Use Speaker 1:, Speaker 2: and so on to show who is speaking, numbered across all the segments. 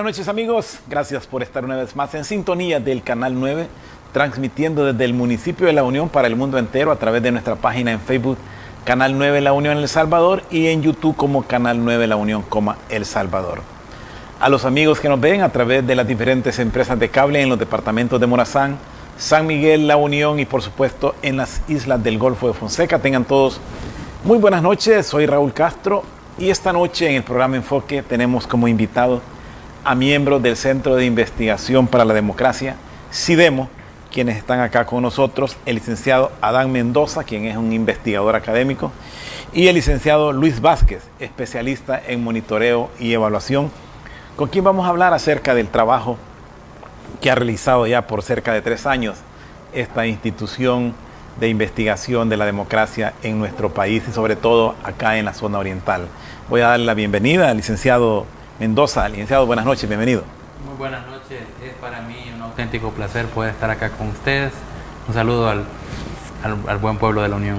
Speaker 1: Buenas noches amigos, gracias por estar una vez más en sintonía del Canal 9, transmitiendo desde el municipio de La Unión para el mundo entero a través de nuestra página en Facebook, Canal 9 La Unión El Salvador, y en YouTube como Canal 9 La Unión, El Salvador. A los amigos que nos ven a través de las diferentes empresas de cable en los departamentos de Morazán, San Miguel, La Unión y por supuesto en las islas del Golfo de Fonseca, tengan todos muy buenas noches. Soy Raúl Castro y esta noche en el programa Enfoque tenemos como invitado a miembros del Centro de Investigación para la Democracia, CIDEMO, quienes están acá con nosotros, el licenciado Adán Mendoza, quien es un investigador académico, y el licenciado Luis Vázquez, especialista en monitoreo y evaluación, con quien vamos a hablar acerca del trabajo que ha realizado ya por cerca de 3 años esta institución de investigación de la democracia en nuestro país y sobre todo acá en la zona oriental. Voy a darle la bienvenida al licenciado Mendoza. Licenciado, buenas noches, bienvenido.
Speaker 2: Muy buenas noches, es para mí un auténtico placer poder estar acá con ustedes. Un saludo al buen pueblo de La Unión.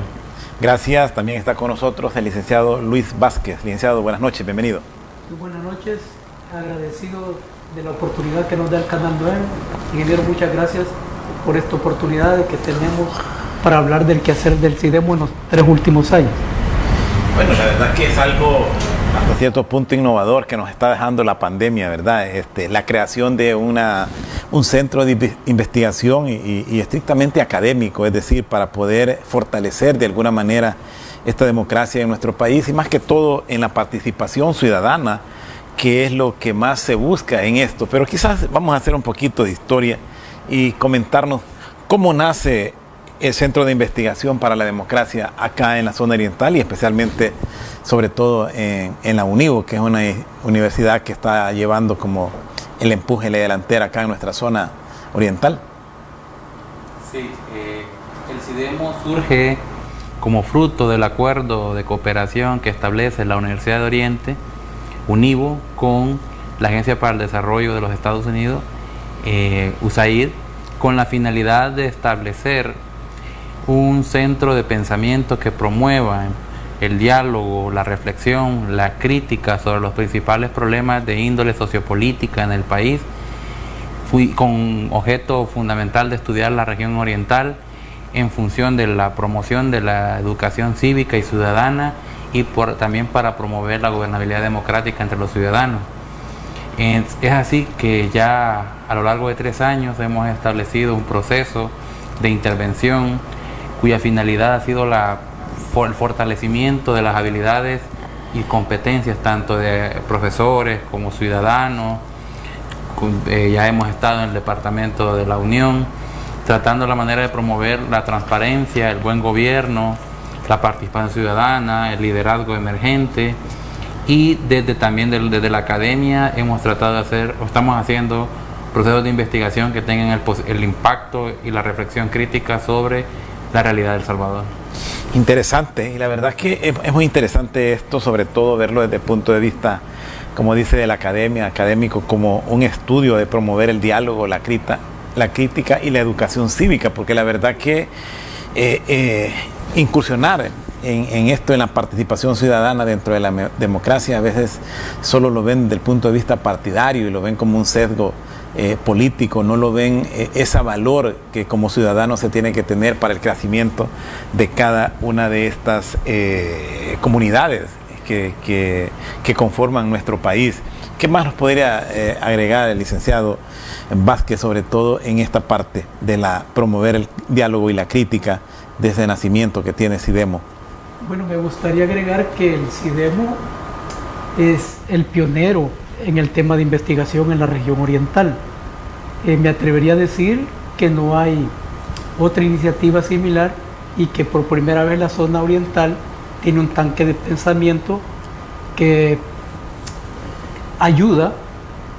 Speaker 1: Gracias, también está con nosotros el licenciado Luis Vázquez. Licenciado, buenas noches, bienvenido.
Speaker 3: Muy buenas noches, agradecido de la oportunidad que nos da el Canal 9. Ingeniero, muchas gracias por esta oportunidad que tenemos para hablar del quehacer del CIDEMO en los 3 últimos años.
Speaker 1: Bueno, la verdad que es algo hasta cierto punto innovador que nos está dejando la pandemia, ¿verdad? La creación de un centro de investigación y estrictamente académico, es decir, para poder fortalecer de alguna manera esta democracia en nuestro país y más que todo en la participación ciudadana, que es lo que más se busca en esto. Pero quizás vamos a hacer un poquito de historia y comentarnos cómo nace el Centro de Investigación para la Democracia acá en la zona oriental y especialmente, sobre todo en la UNIVO, que es una universidad que está llevando como el empuje y la delantera acá en nuestra zona oriental.
Speaker 2: Sí, el CIDEMO surge como fruto del acuerdo de cooperación que establece la Universidad de Oriente, UNIVO, con la Agencia para el Desarrollo de los Estados Unidos, USAID, con la finalidad de establecer un centro de pensamiento que promueva el diálogo, la reflexión, la crítica sobre los principales problemas de índole sociopolítica en el país, con objeto fundamental de estudiar la región oriental en función de la promoción de la educación cívica y ciudadana y también para promover la gobernabilidad democrática entre los ciudadanos. Es así que ya a lo largo de 3 años hemos establecido un proceso de intervención cuya finalidad ha sido el fortalecimiento de las habilidades y competencias tanto de profesores como ciudadanos. Ya hemos estado en el Departamento de La Unión tratando la manera de promover la transparencia, el buen gobierno, la participación ciudadana, el liderazgo emergente, y también desde la academia hemos tratado de hacer, o estamos haciendo procesos de investigación que tengan el impacto y la reflexión crítica sobre la realidad de El Salvador.
Speaker 1: Interesante, y la verdad es que es muy interesante esto, sobre todo verlo desde el punto de vista, como dice, de la academia, académico, como un estudio de promover el diálogo, la crítica y la educación cívica, porque la verdad que incursionar en esto, en la participación ciudadana dentro de la democracia, a veces solo lo ven desde el punto de vista partidario y lo ven como un sesgo político, no lo ven ese valor que como ciudadano se tiene que tener para el crecimiento de cada una de estas comunidades que conforman nuestro país. ¿Qué más nos podría agregar el licenciado Vázquez, sobre todo en esta parte de promover el diálogo y la crítica desde el nacimiento que tiene CIDEMO?
Speaker 3: Bueno, me gustaría agregar que el CIDEMO es el pionero en el tema de investigación en la región oriental. Me atrevería a decir que no hay otra iniciativa similar y que por primera vez la zona oriental tiene un tanque de pensamiento que ayuda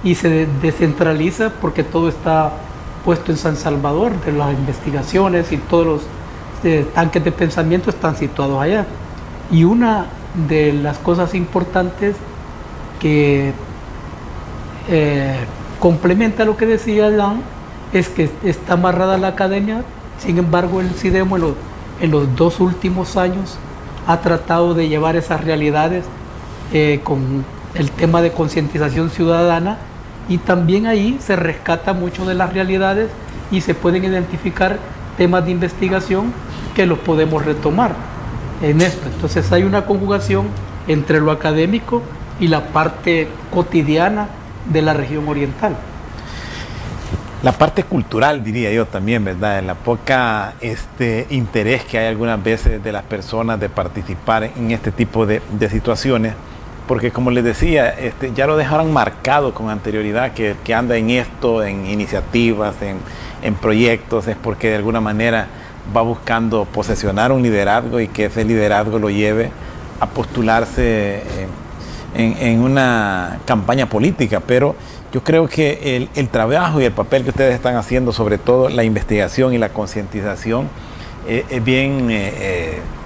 Speaker 3: y se descentraliza porque todo está puesto en San Salvador, de las investigaciones y todos los tanques de pensamiento están situados allá. Y una de las cosas importantes que complementa lo que decía Adán es que está amarrada la academia. Sin embargo, el CIDEMO en los 2 últimos años ha tratado de llevar esas realidades con el tema de concientización ciudadana y también ahí se rescata mucho de las realidades y se pueden identificar temas de investigación que los podemos retomar en esto. Entonces hay una conjugación entre lo académico y la parte cotidiana de la región oriental.
Speaker 1: La parte cultural, diría yo también, ¿verdad? En la poca interés que hay algunas veces de las personas de participar en este tipo de situaciones, porque como les decía, ya lo dejaron marcado con anterioridad, que anda en esto, en iniciativas, en proyectos, es porque de alguna manera va buscando posesionar un liderazgo y que ese liderazgo lo lleve a postularse en una campaña política. Pero yo creo que el trabajo y el papel que ustedes están haciendo, sobre todo la investigación y la concientización, es bien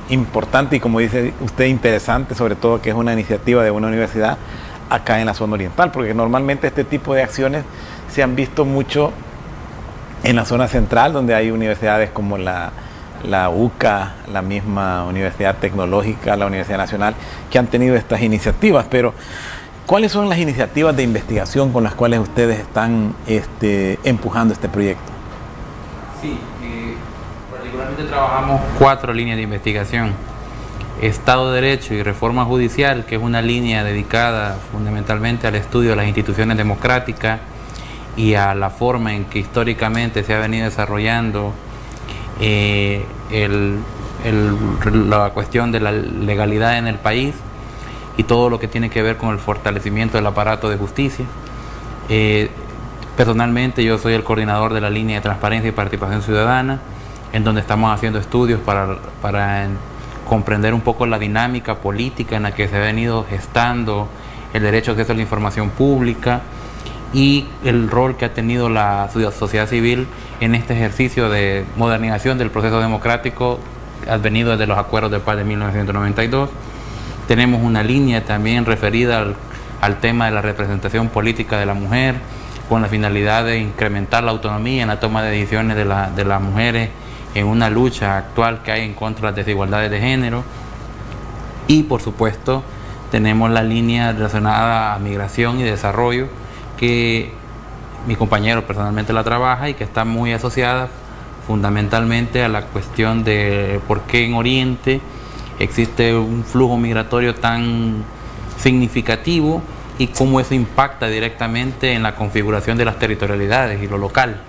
Speaker 1: importante y, como dice usted, interesante, sobre todo que es una iniciativa de una universidad acá en la zona oriental, porque normalmente este tipo de acciones se han visto mucho en la zona central, donde hay universidades como la UCA, la misma Universidad Tecnológica, la Universidad Nacional, que han tenido estas iniciativas. Pero ¿cuáles son las iniciativas de investigación con las cuales ustedes están empujando este proyecto?
Speaker 2: Sí, particularmente trabajamos 4 líneas de investigación: Estado de Derecho y Reforma Judicial, que es una línea dedicada fundamentalmente al estudio de las instituciones democráticas y a la forma en que históricamente se ha venido desarrollando la cuestión de la legalidad en el país y todo lo que tiene que ver con el fortalecimiento del aparato de justicia. Personalmente yo soy el coordinador de la línea de Transparencia y Participación Ciudadana, en donde estamos haciendo estudios para comprender un poco la dinámica política en la que se ha venido gestando el derecho a acceso a la información pública y el rol que ha tenido la sociedad civil en este ejercicio de modernización del proceso democrático advenido desde los acuerdos de paz de 1992. Tenemos una línea también referida al tema de la representación política de la mujer, con la finalidad de incrementar la autonomía en la toma de decisiones de las mujeres en una lucha actual que hay en contra de las desigualdades de género. Y por supuesto tenemos la línea relacionada a migración y desarrollo, que mi compañero personalmente la trabaja y que está muy asociada fundamentalmente a la cuestión de por qué en Oriente existe un flujo migratorio tan significativo y cómo eso impacta directamente en la configuración de las territorialidades y lo local.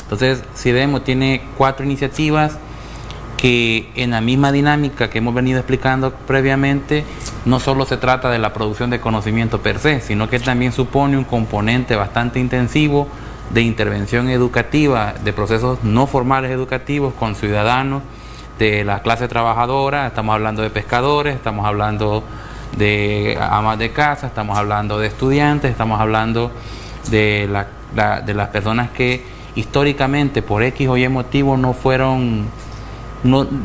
Speaker 2: Entonces, CIDEMO tiene 4 iniciativas que, en la misma dinámica que hemos venido explicando previamente, no solo se trata de la producción de conocimiento per se, sino que también supone un componente bastante intensivo de intervención educativa, de procesos no formales educativos con ciudadanos de la clase trabajadora. Estamos hablando de pescadores, estamos hablando de amas de casa, estamos hablando de estudiantes, estamos hablando de las personas que históricamente por X o Y motivo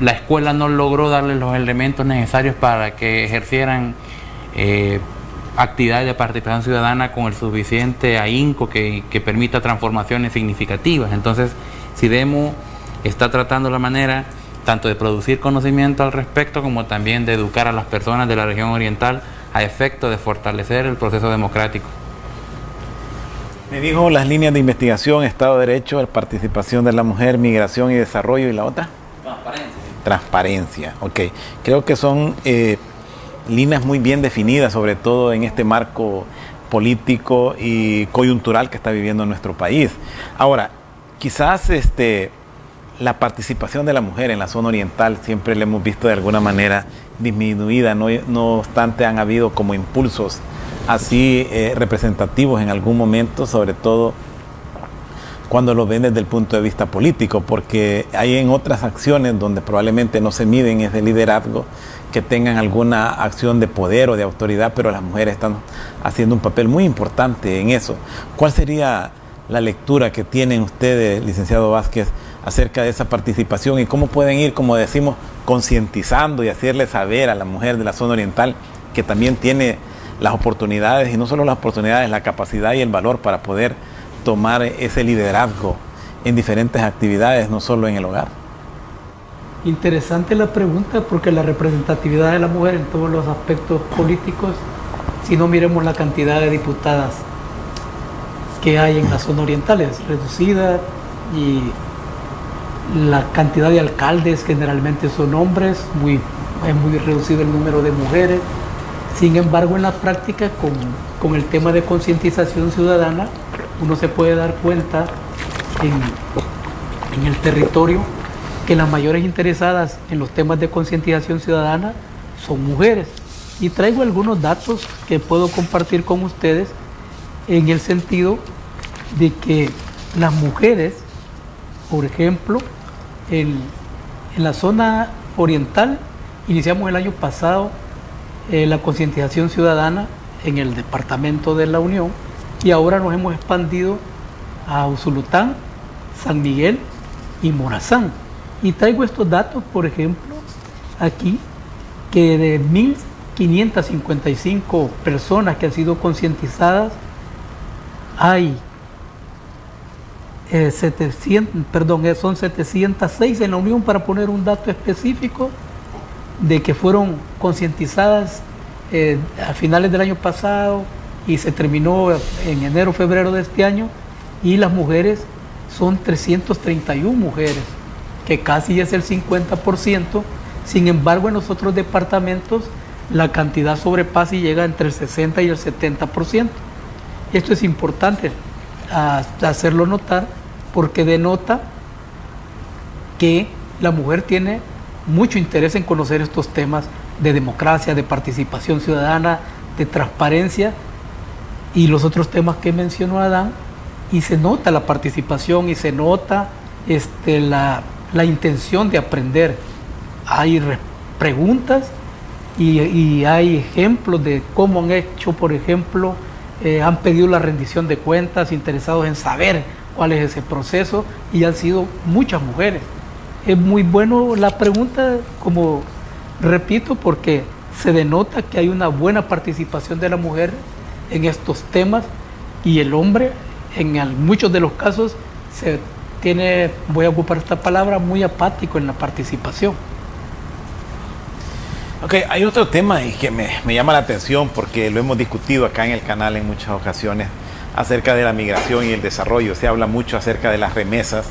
Speaker 2: la escuela no logró darles los elementos necesarios para que ejercieran actividades de participación ciudadana con el suficiente ahínco que permita transformaciones significativas. Entonces, CIDEMO está tratando la manera tanto de producir conocimiento al respecto como también de educar a las personas de la región oriental a efecto de fortalecer el proceso democrático.
Speaker 1: Me dijo las líneas de investigación: Estado de Derecho, participación de la mujer, migración y desarrollo, ¿y la otra? Transparencia, ok. Creo que son líneas muy bien definidas, sobre todo en este marco político y coyuntural que está viviendo nuestro país. Ahora, quizás la participación de la mujer en la zona oriental siempre la hemos visto de alguna manera disminuida, no obstante han habido como impulsos así representativos en algún momento, sobre todo cuando lo ven desde el punto de vista político, porque hay en otras acciones donde probablemente no se miden ese liderazgo, que tengan alguna acción de poder o de autoridad, pero las mujeres están haciendo un papel muy importante en eso. ¿Cuál sería la lectura que tienen ustedes, licenciado Vázquez, acerca de esa participación y cómo pueden ir, como decimos, concientizando y hacerle saber a la mujer de la zona oriental que también tiene las oportunidades, y no solo las oportunidades, la capacidad y el valor para poder tomar ese liderazgo en diferentes actividades, no solo en el hogar?
Speaker 3: Interesante la pregunta, porque la representatividad de la mujer en todos los aspectos políticos, si no miremos la cantidad de diputadas que hay en la zona oriental es reducida y la cantidad de alcaldes generalmente son hombres, es muy reducido el número de mujeres. Sin embargo, en la práctica, con el tema de concientización ciudadana, uno se puede dar cuenta en el territorio que las mayores interesadas en los temas de concientización ciudadana son mujeres. Y traigo algunos datos que puedo compartir con ustedes en el sentido de que las mujeres, por ejemplo, en la zona oriental, iniciamos el año pasado la concientización ciudadana en el departamento de La Unión y ahora nos hemos expandido a Usulután, San Miguel y Morazán. Y traigo estos datos, por ejemplo, aquí, que de 1.555 personas que han sido concientizadas, hay son 706 en La Unión, para poner un dato específico, de que fueron concientizadas a finales del año pasado y se terminó en enero, febrero de este año, y las mujeres son 331 mujeres, que casi es el 50%. Sin embargo, en los otros departamentos la cantidad sobrepasa y llega entre el 60 y el 70%. Esto es importante hacerlo notar, porque denota que la mujer tiene mucho interés en conocer estos temas de democracia, de participación ciudadana, de transparencia y los otros temas que mencionó Adán, y se nota la participación y se nota la intención de aprender. Hay preguntas y hay ejemplos de cómo han hecho, por ejemplo, han pedido la rendición de cuentas, interesados en saber cuál es ese proceso, y han sido muchas mujeres. Es muy bueno la pregunta, como repito, porque se denota que hay una buena participación de la mujer en estos temas, y el hombre en muchos de los casos se tiene, voy a ocupar esta palabra, muy apático en la participación.
Speaker 1: Ok, hay otro tema y que me llama la atención, porque lo hemos discutido acá en el canal en muchas ocasiones, acerca de la migración y el desarrollo. Se habla mucho acerca de las remesas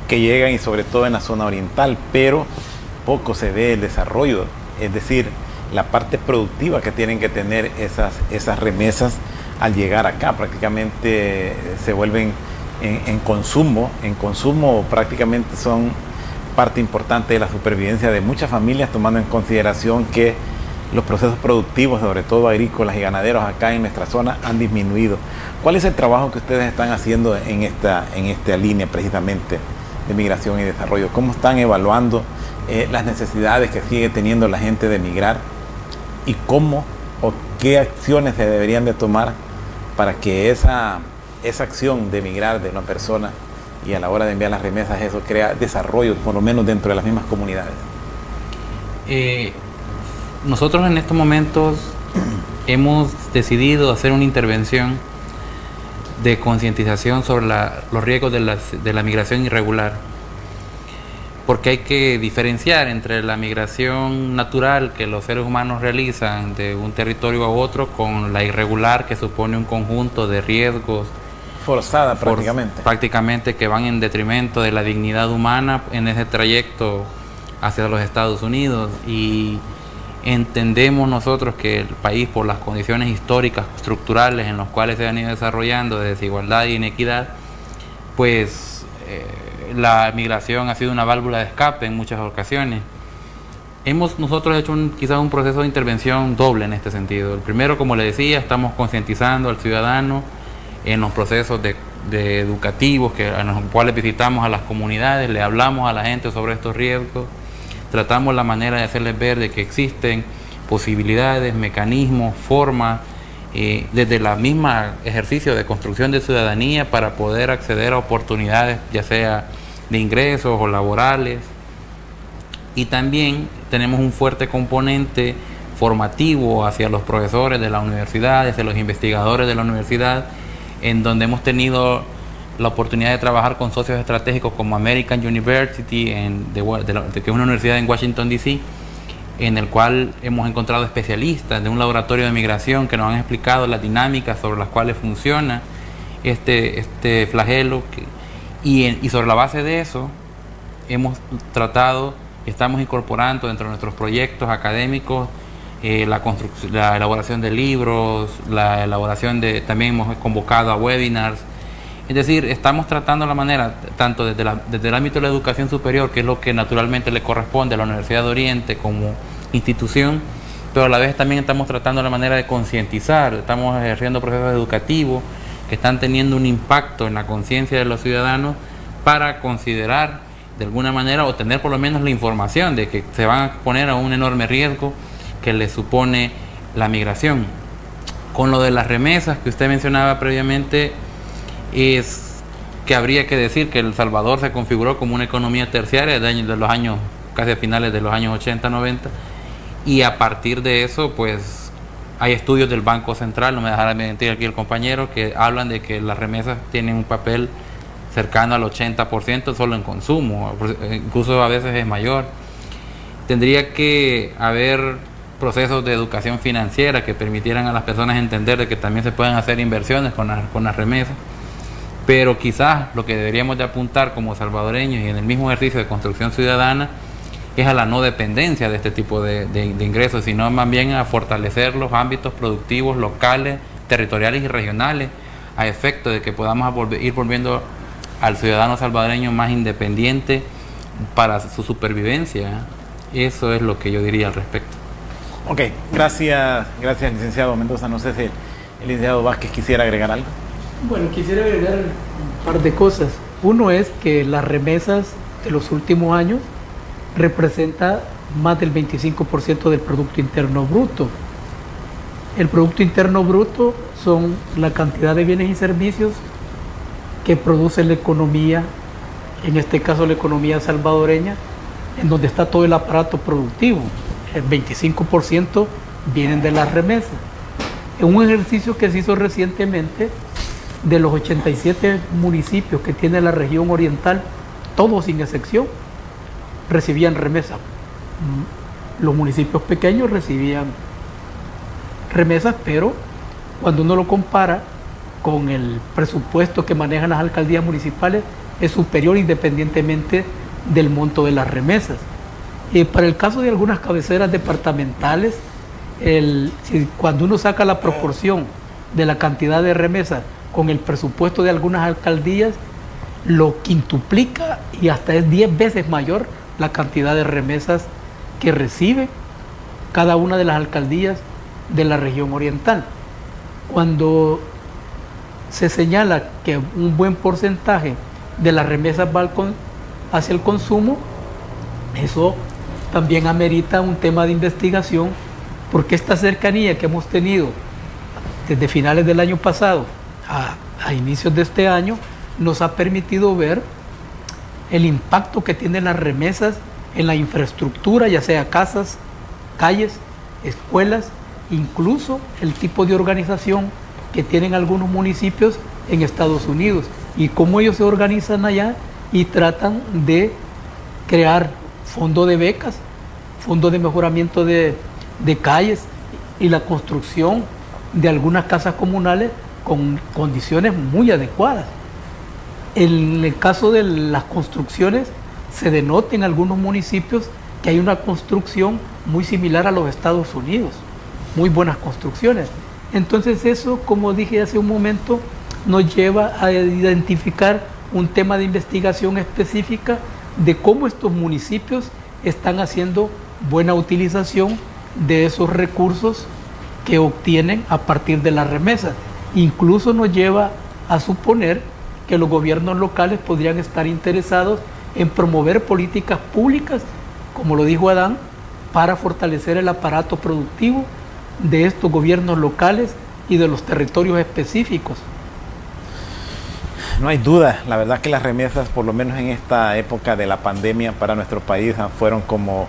Speaker 1: que llegan, y sobre todo en la zona oriental, pero poco se ve el desarrollo, es decir, la parte productiva que tienen que tener esas remesas al llegar acá. Prácticamente se vuelven en consumo prácticamente son parte importante de la supervivencia de muchas familias, tomando en consideración que los procesos productivos, sobre todo agrícolas y ganaderos acá en nuestra zona, han disminuido. ¿Cuál es el trabajo que ustedes están haciendo en esta línea precisamente de migración y desarrollo? ¿Cómo están evaluando las necesidades que sigue teniendo la gente de migrar, y cómo o qué acciones se deberían de tomar para que esa acción de migrar de una persona y a la hora de enviar las remesas, eso crea desarrollo, por lo menos dentro de las mismas comunidades?
Speaker 2: Nosotros en estos momentos hemos decidido hacer una intervención de concientización sobre los riesgos de la migración irregular, porque hay que diferenciar entre la migración natural que los seres humanos realizan de un territorio a otro, con la irregular, que supone un conjunto de riesgos
Speaker 1: forzada prácticamente,
Speaker 2: que van en detrimento de la dignidad humana en ese trayecto hacia los Estados Unidos. Y entendemos nosotros que el país, por las condiciones históricas, estructurales en las cuales se han ido desarrollando, de desigualdad y inequidad, pues la migración ha sido una válvula de escape en muchas ocasiones. Hemos nosotros hecho quizás un proceso de intervención doble en este sentido. El primero, como le decía, estamos concientizando al ciudadano en los procesos de educativos en los cuales visitamos a las comunidades, le hablamos a la gente sobre estos riesgos, tratamos la manera de hacerles ver de que existen posibilidades, mecanismos, formas, desde la misma ejercicio de construcción de ciudadanía, para poder acceder a oportunidades, ya sea de ingresos o laborales. Y también tenemos un fuerte componente formativo hacia los profesores de la universidad, hacia los investigadores de la universidad, en donde hemos tenido la oportunidad de trabajar con socios estratégicos como American University, que es una universidad en Washington, D.C., en el cual hemos encontrado especialistas de un laboratorio de migración que nos han explicado las dinámicas sobre las cuales funciona, este flagelo. Y sobre la base de eso, hemos tratado, estamos incorporando dentro de nuestros proyectos académicos la elaboración de libros, la elaboración también hemos convocado a webinars. Es decir, estamos tratando la manera, tanto desde el ámbito de la educación superior, que es lo que naturalmente le corresponde a la Universidad de Oriente como institución, pero a la vez también estamos tratando la manera de concientizar, estamos ejerciendo procesos educativos que están teniendo un impacto en la conciencia de los ciudadanos para considerar de alguna manera o tener por lo menos la información de que se van a exponer a un enorme riesgo que les supone la migración. Con lo de las remesas que usted mencionaba previamente, es que habría que decir que El Salvador se configuró como una economía terciaria de los años, casi a finales de los años 80, 90, y a partir de eso, pues, hay estudios del Banco Central, no me dejará mentir aquí el compañero, que hablan de que las remesas tienen un papel cercano al 80% solo en consumo, incluso a veces es mayor. Tendría que haber procesos de educación financiera que permitieran a las personas entender de que también se pueden hacer inversiones con las remesas, pero quizás lo que deberíamos de apuntar como salvadoreños y en el mismo ejercicio de construcción ciudadana es a la no dependencia de este tipo de ingresos, sino más bien a fortalecer los ámbitos productivos locales, territoriales y regionales, a efecto de que podamos ir volviendo al ciudadano salvadoreño más independiente para su supervivencia. Eso es lo que yo diría al respecto.
Speaker 1: Ok, gracias, licenciado Mendoza. No sé si el licenciado Vázquez quisiera agregar algo.
Speaker 3: Bueno, quisiera agregar un par de cosas. Uno es que las remesas de los últimos años representa más del 25% del Producto Interno Bruto. El Producto Interno Bruto son la cantidad de bienes y servicios que produce la economía, en este caso la economía salvadoreña, en donde está todo el aparato productivo. El 25% vienen de las remesas. En un ejercicio que se hizo recientemente, de los 87 municipios que tiene la región oriental, todos sin excepción, recibían remesas. Los municipios pequeños recibían remesas, pero cuando uno lo compara con el presupuesto que manejan las alcaldías municipales, es superior independientemente del monto de las remesas. Para el caso de algunas cabeceras departamentales, cuando uno saca la proporción de la cantidad de remesas con el presupuesto de algunas alcaldías, lo quintuplica y hasta es 10 veces mayor la cantidad de remesas que recibe cada una de las alcaldías de la región oriental. Cuando se señala que un buen porcentaje de las remesas va hacia el consumo, eso también amerita un tema de investigación, porque esta cercanía que hemos tenido desde finales del año pasado a inicios de este año nos ha permitido ver el impacto que tienen las remesas en la infraestructura, ya sea casas, calles, escuelas, incluso el tipo de organización que tienen algunos municipios en Estados Unidos y cómo ellos se organizan allá y tratan de crear fondos de becas, fondos de mejoramiento de calles y la construcción de algunas casas comunales con condiciones muy adecuadas. En el caso de las construcciones, se denota en algunos municipios que hay una construcción muy similar a los Estados Unidos, muy buenas construcciones. Entonces eso, como dije hace un momento, nos lleva a identificar un tema de investigación específica de cómo estos municipios están haciendo buena utilización de esos recursos que obtienen a partir de las remesas. Incluso nos lleva a suponer que los gobiernos locales podrían estar interesados en promover políticas públicas, como lo dijo Adán, para fortalecer el aparato productivo de estos gobiernos locales y de los territorios específicos.
Speaker 1: No hay duda, la verdad que las remesas, por lo menos en esta época de la pandemia para nuestro país, fueron como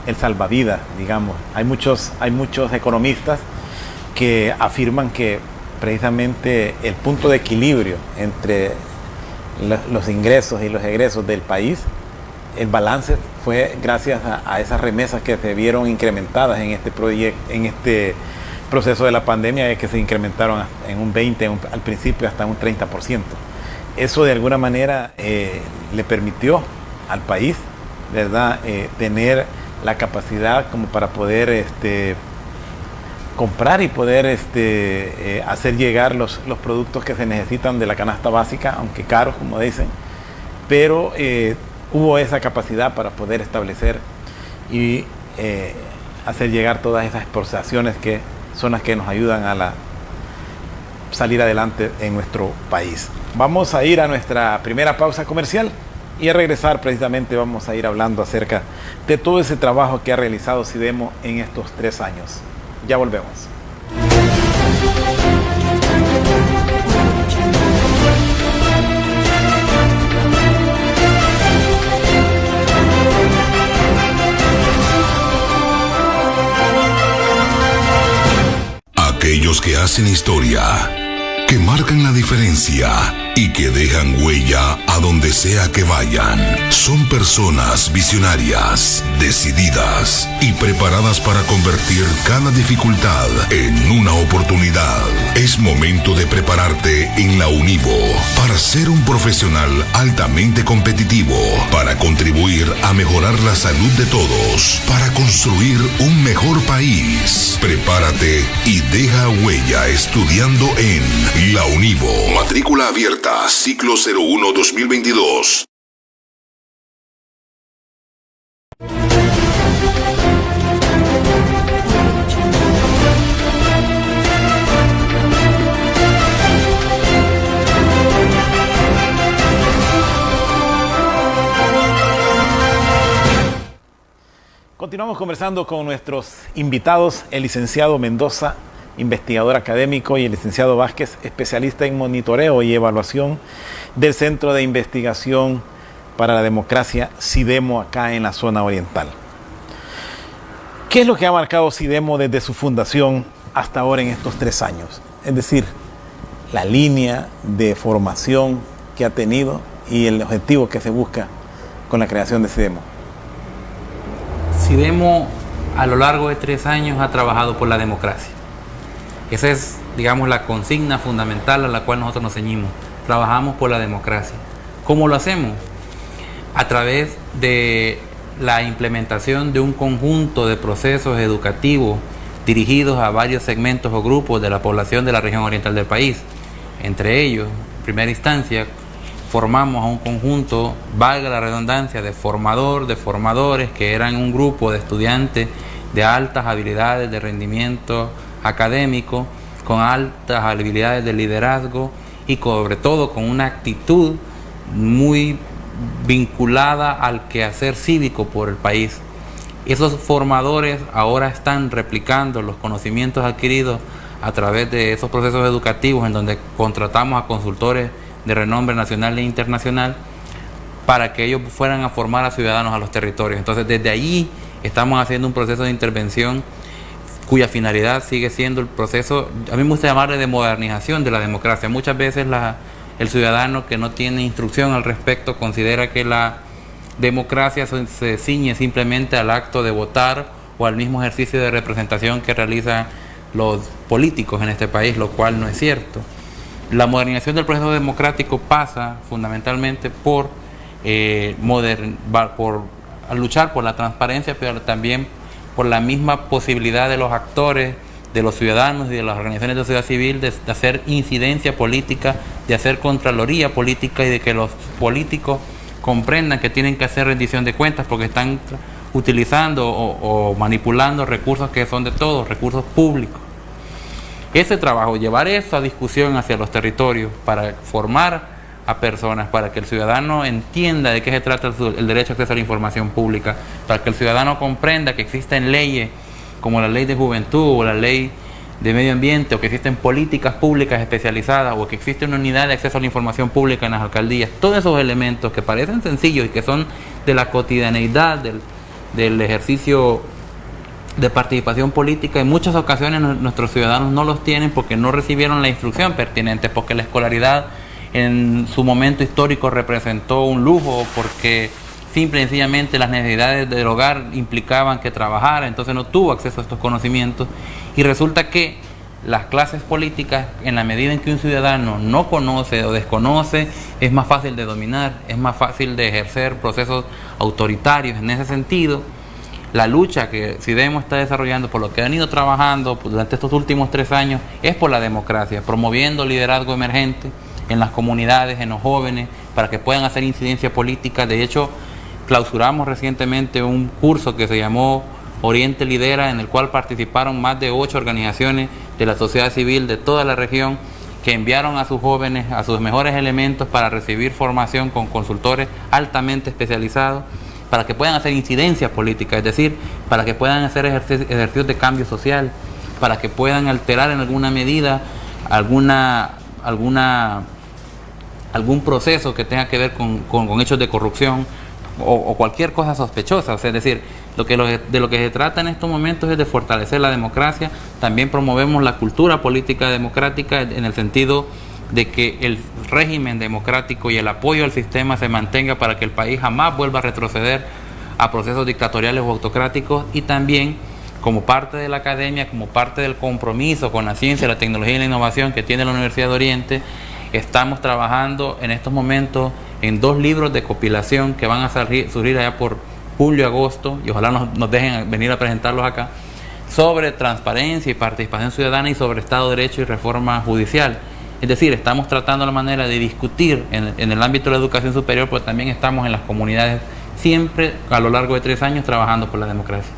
Speaker 1: el salvavidas, digamos. Hay muchos economistas que afirman que precisamente el punto de equilibrio entre los ingresos y los egresos del país, el balance fue gracias a esas remesas que se vieron incrementadas en este proceso de la pandemia es que se incrementaron en un 20%, al principio hasta un 30%. Eso de alguna manera le permitió al país, ¿verdad?, tener la capacidad como para poder comprar y poder hacer llegar los productos que se necesitan de la canasta básica, aunque caros, como dicen, pero hubo esa capacidad para poder establecer y hacer llegar todas esas exportaciones que son las que nos ayudan a salir adelante en nuestro país. Vamos a ir a nuestra primera pausa comercial y a regresar precisamente vamos a ir hablando acerca de todo ese trabajo que ha realizado SIDEMO en estos 3 años. Ya volvemos.
Speaker 4: Aquellos que hacen historia, que marcan la diferencia y que dejan huella a donde sea que vayan. Son personas visionarias, decididas y preparadas para convertir cada dificultad en una oportunidad. Es momento de prepararte en la UNIVO para ser un profesional altamente competitivo, para contribuir a mejorar la salud de todos, para construir un mejor país. Prepárate y deja huella estudiando en la UNIVO. Matrícula abierta. Ciclo 01-2022.
Speaker 1: Continuamos conversando con nuestros invitados, el licenciado Mendoza, investigador académico, y el licenciado Vázquez, especialista en monitoreo y evaluación del Centro de Investigación para la Democracia, SIDEMO, acá en la zona oriental. ¿Qué es lo que ha marcado SIDEMO desde su fundación hasta ahora en estos 3 años? Es decir, la línea de formación que ha tenido y el objetivo que se busca con la creación de SIDEMO.
Speaker 2: SIDEMO a lo largo de 3 años ha trabajado por la democracia. Esa es, digamos, la consigna fundamental a la cual nosotros nos ceñimos. Trabajamos por la democracia. ¿Cómo lo hacemos? A través de la implementación de un conjunto de procesos educativos dirigidos a varios segmentos o grupos de la población de la región oriental del país. Entre ellos, en primera instancia, formamos a un conjunto, valga la redundancia, de formadores, que eran un grupo de estudiantes de altas habilidades de rendimiento académico, con altas habilidades de liderazgo y sobre todo con una actitud muy vinculada al quehacer cívico por el país. Esos formadores ahora están replicando los conocimientos adquiridos a través de esos procesos educativos en donde contratamos a consultores de renombre nacional e internacional para que ellos fueran a formar a ciudadanos a los territorios. Entonces, desde allí estamos haciendo un proceso de intervención cuya finalidad sigue siendo el proceso, a mí me gusta llamarle de modernización de la democracia. Muchas veces el ciudadano que no tiene instrucción al respecto considera que la democracia se ciñe simplemente al acto de votar o al mismo ejercicio de representación que realizan los políticos en este país, lo cual no es cierto. La modernización del proceso democrático pasa fundamentalmente por luchar por la transparencia, pero también por la misma posibilidad de los actores, de los ciudadanos y de las organizaciones de sociedad civil de hacer incidencia política, de hacer contraloría política y de que los políticos comprendan que tienen que hacer rendición de cuentas porque están utilizando o manipulando recursos que son de todos, recursos públicos. Ese trabajo, llevar eso a discusión hacia los territorios para formar a personas, para que el ciudadano entienda de qué se trata el derecho a acceso a la información pública, para que el ciudadano comprenda que existen leyes como la ley de juventud o la ley de medio ambiente, o que existen políticas públicas especializadas, o que existe una unidad de acceso a la información pública en las alcaldías. Todos esos elementos que parecen sencillos y que son de la cotidianeidad del ejercicio de participación política, en muchas ocasiones nuestros ciudadanos no los tienen porque no recibieron la instrucción pertinente, porque la escolaridad en su momento histórico representó un lujo, porque simple y sencillamente las necesidades del hogar implicaban que trabajara, entonces no tuvo acceso a estos conocimientos, Y resulta que las clases políticas, en la medida en que un ciudadano no conoce o desconoce, es más fácil de dominar, es más fácil de ejercer procesos autoritarios. En ese sentido, la lucha que CIDEMO está desarrollando, por lo que han ido trabajando durante estos últimos 3 años, es por la democracia, promoviendo liderazgo emergente en las comunidades, en los jóvenes, para que puedan hacer incidencia política. De hecho, clausuramos recientemente un curso que se llamó Oriente Lidera, en el cual participaron más de 8 organizaciones de la sociedad civil de toda la región, que enviaron a sus jóvenes, a sus mejores elementos, para recibir formación con consultores altamente especializados, para que puedan hacer incidencia política, es decir, para que puedan hacer ejercicios de cambio social, para que puedan alterar en alguna medida algún proceso que tenga que ver con hechos de corrupción o cualquier cosa sospechosa. O sea, es decir, de lo que se trata en estos momentos es de fortalecer la democracia. También promovemos la cultura política democrática, en el sentido de que el régimen democrático y el apoyo al sistema se mantenga, para que el país jamás vuelva a retroceder a procesos dictatoriales o autocráticos. Y también, como parte de la academia, como parte del compromiso con la ciencia, la tecnología y la innovación que tiene la Universidad de Oriente, estamos trabajando en estos momentos en 2 libros de compilación que van a surgir allá por julio, agosto, y ojalá nos dejen venir a presentarlos acá, sobre transparencia y participación ciudadana, y sobre Estado de Derecho y reforma judicial. Es decir, estamos tratando la manera de discutir en el ámbito de la educación superior, pero también estamos en las comunidades, siempre a lo largo de 3 años, trabajando por la democracia.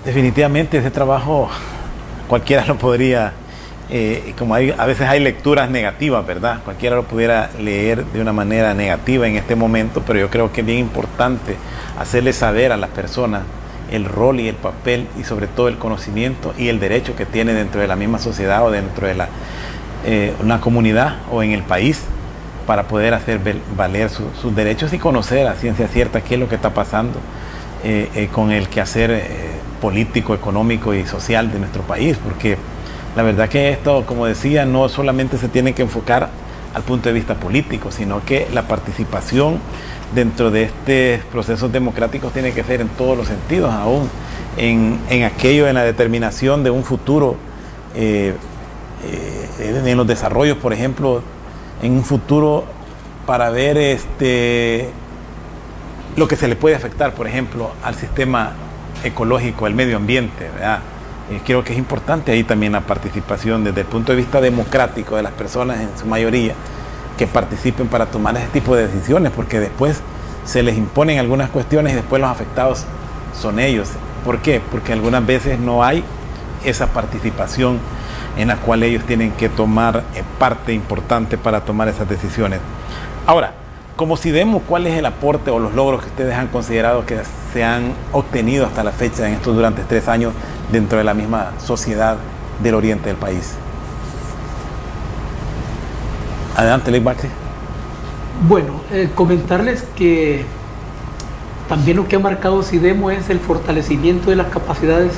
Speaker 1: Definitivamente ese trabajo cualquiera lo podría, como a veces hay lecturas negativas, ¿verdad? Cualquiera lo pudiera leer de una manera negativa en este momento, pero yo creo que es bien importante hacerle saber a las personas el rol y el papel, y sobre todo el conocimiento y el derecho que tiene dentro de la misma sociedad, o dentro de una comunidad o en el país, para poder hacer valer sus derechos y conocer a ciencia cierta qué es lo que está pasando con el quehacer político, económico y social de nuestro país, porque la verdad que esto, como decía, no solamente se tiene que enfocar al punto de vista político, sino que la participación dentro de estos procesos democráticos tiene que ser en todos los sentidos, aún en la determinación de un futuro, en los desarrollos, por ejemplo, en un futuro, para ver lo que se le puede afectar, por ejemplo, al sistema ecológico, al medio ambiente, ¿verdad? Creo que es importante ahí también la participación desde el punto de vista democrático de las personas, en su mayoría, que participen para tomar ese tipo de decisiones, porque después se les imponen algunas cuestiones y después los afectados son ellos. ¿Por qué? Porque algunas veces no hay esa participación en la cual ellos tienen que tomar parte importante para tomar esas decisiones. Ahora, como CIDEMO, ¿cuál es el aporte o los logros que ustedes han considerado que se han obtenido hasta la fecha en estos durante 3 años dentro de la misma sociedad del oriente del país? Adelante, Luis Baxi.
Speaker 3: Bueno, comentarles que también lo que ha marcado CIDEMO es el fortalecimiento de las capacidades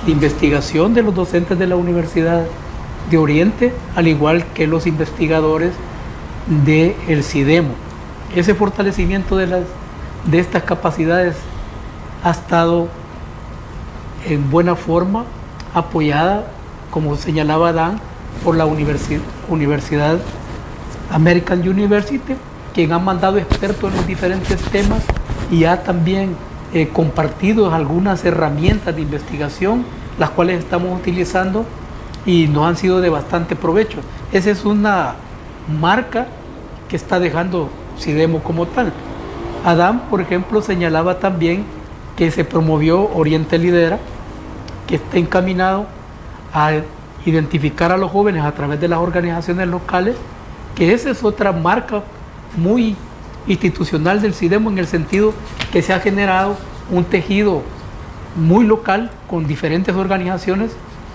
Speaker 3: de investigación de los docentes de la Universidad de Oriente, al igual que los investigadores del CIDEMO. Ese fortalecimiento de estas capacidades ha estado en buena forma apoyada, como señalaba Dan, por la Universidad American University, quien ha mandado expertos en los diferentes temas y ha también compartido algunas herramientas de investigación, las cuales estamos utilizando y nos han sido de bastante provecho. Esa es una marca que está dejando CIDEMO como tal. Adam, por ejemplo, señalaba también que se promovió Oriente Lidera, que está encaminado a identificar a los jóvenes a través de las organizaciones locales, que esa es otra marca muy institucional del CIDEMO, en el sentido que se ha generado un tejido muy local con diferentes organizaciones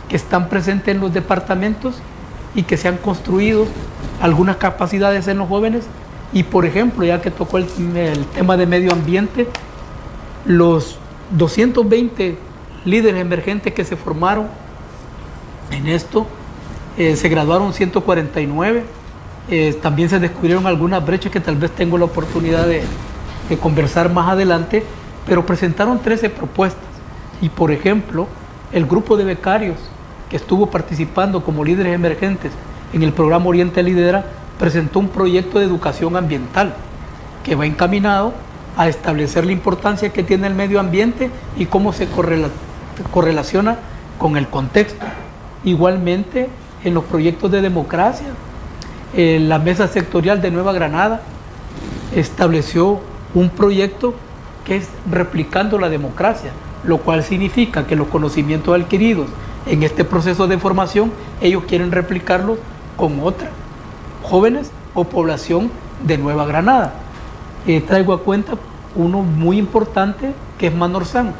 Speaker 3: que están presentes en los departamentos y que se han construido algunas capacidades en los jóvenes. Y por ejemplo, ya que tocó el tema de medio ambiente, los 220 líderes emergentes que se formaron en esto, se graduaron 149, también se descubrieron algunas brechas que tal vez tengo la oportunidad de conversar más adelante, pero presentaron 13 propuestas. Y por ejemplo, el grupo de becarios que estuvo participando como líderes emergentes en el programa Oriente Lidera, presentó un proyecto de educación ambiental que va encaminado a establecer la importancia que tiene el medio ambiente y cómo se correlaciona con el contexto. Igualmente, en los proyectos de democracia, la Mesa Sectorial de Nueva Granada estableció un proyecto que es replicando la democracia, lo cual significa que los conocimientos adquiridos en este proceso de formación, ellos quieren replicarlos con otras jóvenes o población de Nueva Granada. Traigo a cuenta uno muy importante que es Manorzán.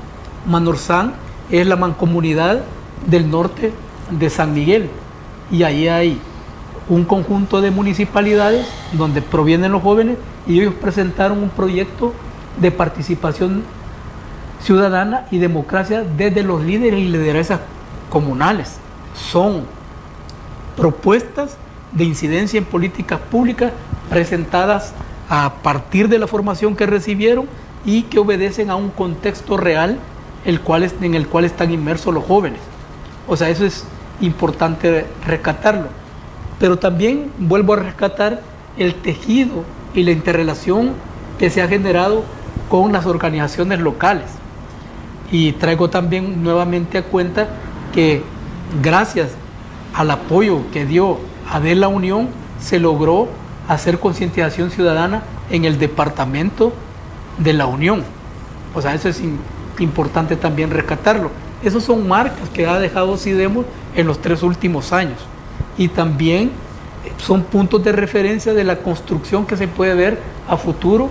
Speaker 3: Manorzán es la mancomunidad del norte de San Miguel y ahí hay un conjunto de municipalidades donde provienen los jóvenes y ellos presentaron un proyecto de participación ciudadana y democracia desde los líderes y lideresas comunales. Son propuestas de incidencia en políticas públicas presentadas a partir de la formación que recibieron y que obedecen a un contexto real en el cual están inmersos los jóvenes. O sea, eso es importante rescatarlo. Pero también vuelvo a rescatar el tejido y la interrelación que se ha generado con las organizaciones locales. Y traigo también nuevamente a cuenta que gracias al apoyo que dio ADE La Unión se logró hacer concientización ciudadana en el departamento de La Unión. O sea, eso es importante también rescatarlo. Esas son marcas que ha dejado SIDEMOS en los 3 últimos años. Y también son puntos de referencia de la construcción que se puede ver a futuro,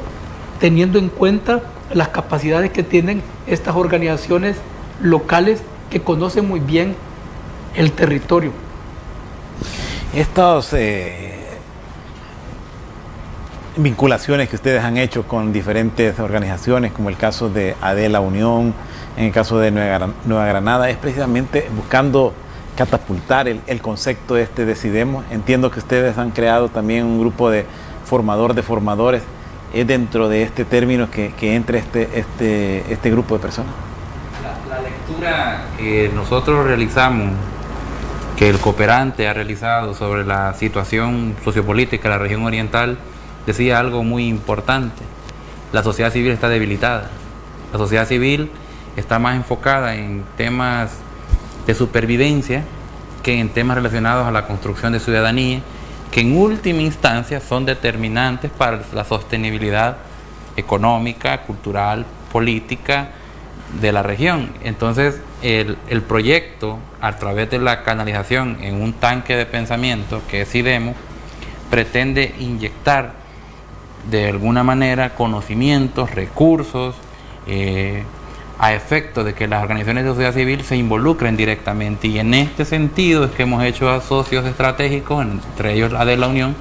Speaker 3: teniendo en cuenta las capacidades que tienen estas organizaciones locales que conocen muy bien el territorio.
Speaker 1: Estas vinculaciones que ustedes han hecho con diferentes organizaciones, como el caso de ADE La Unión, en el caso de Nueva Granada, es precisamente buscando catapultar el concepto de SIDEMOS. Entiendo que ustedes han creado también un grupo de formadores. ¿Es dentro de este término que entre este grupo de personas?
Speaker 2: La lectura que nosotros realizamos, que el cooperante ha realizado sobre la situación sociopolítica de la región oriental, decía algo muy importante. La sociedad civil está debilitada. La sociedad civil está más enfocada en temas de supervivencia que en temas relacionados a la construcción de ciudadanía, que en última instancia son determinantes para la sostenibilidad económica, cultural, política de la región. Entonces, el proyecto, a través de la canalización en un tanque de pensamiento que es SIDEMOS, pretende inyectar de alguna manera conocimientos, recursos, a efecto de que las organizaciones de sociedad civil se involucren directamente, y en este sentido es que hemos hecho a socios estratégicos, entre ellos ADE La Unión,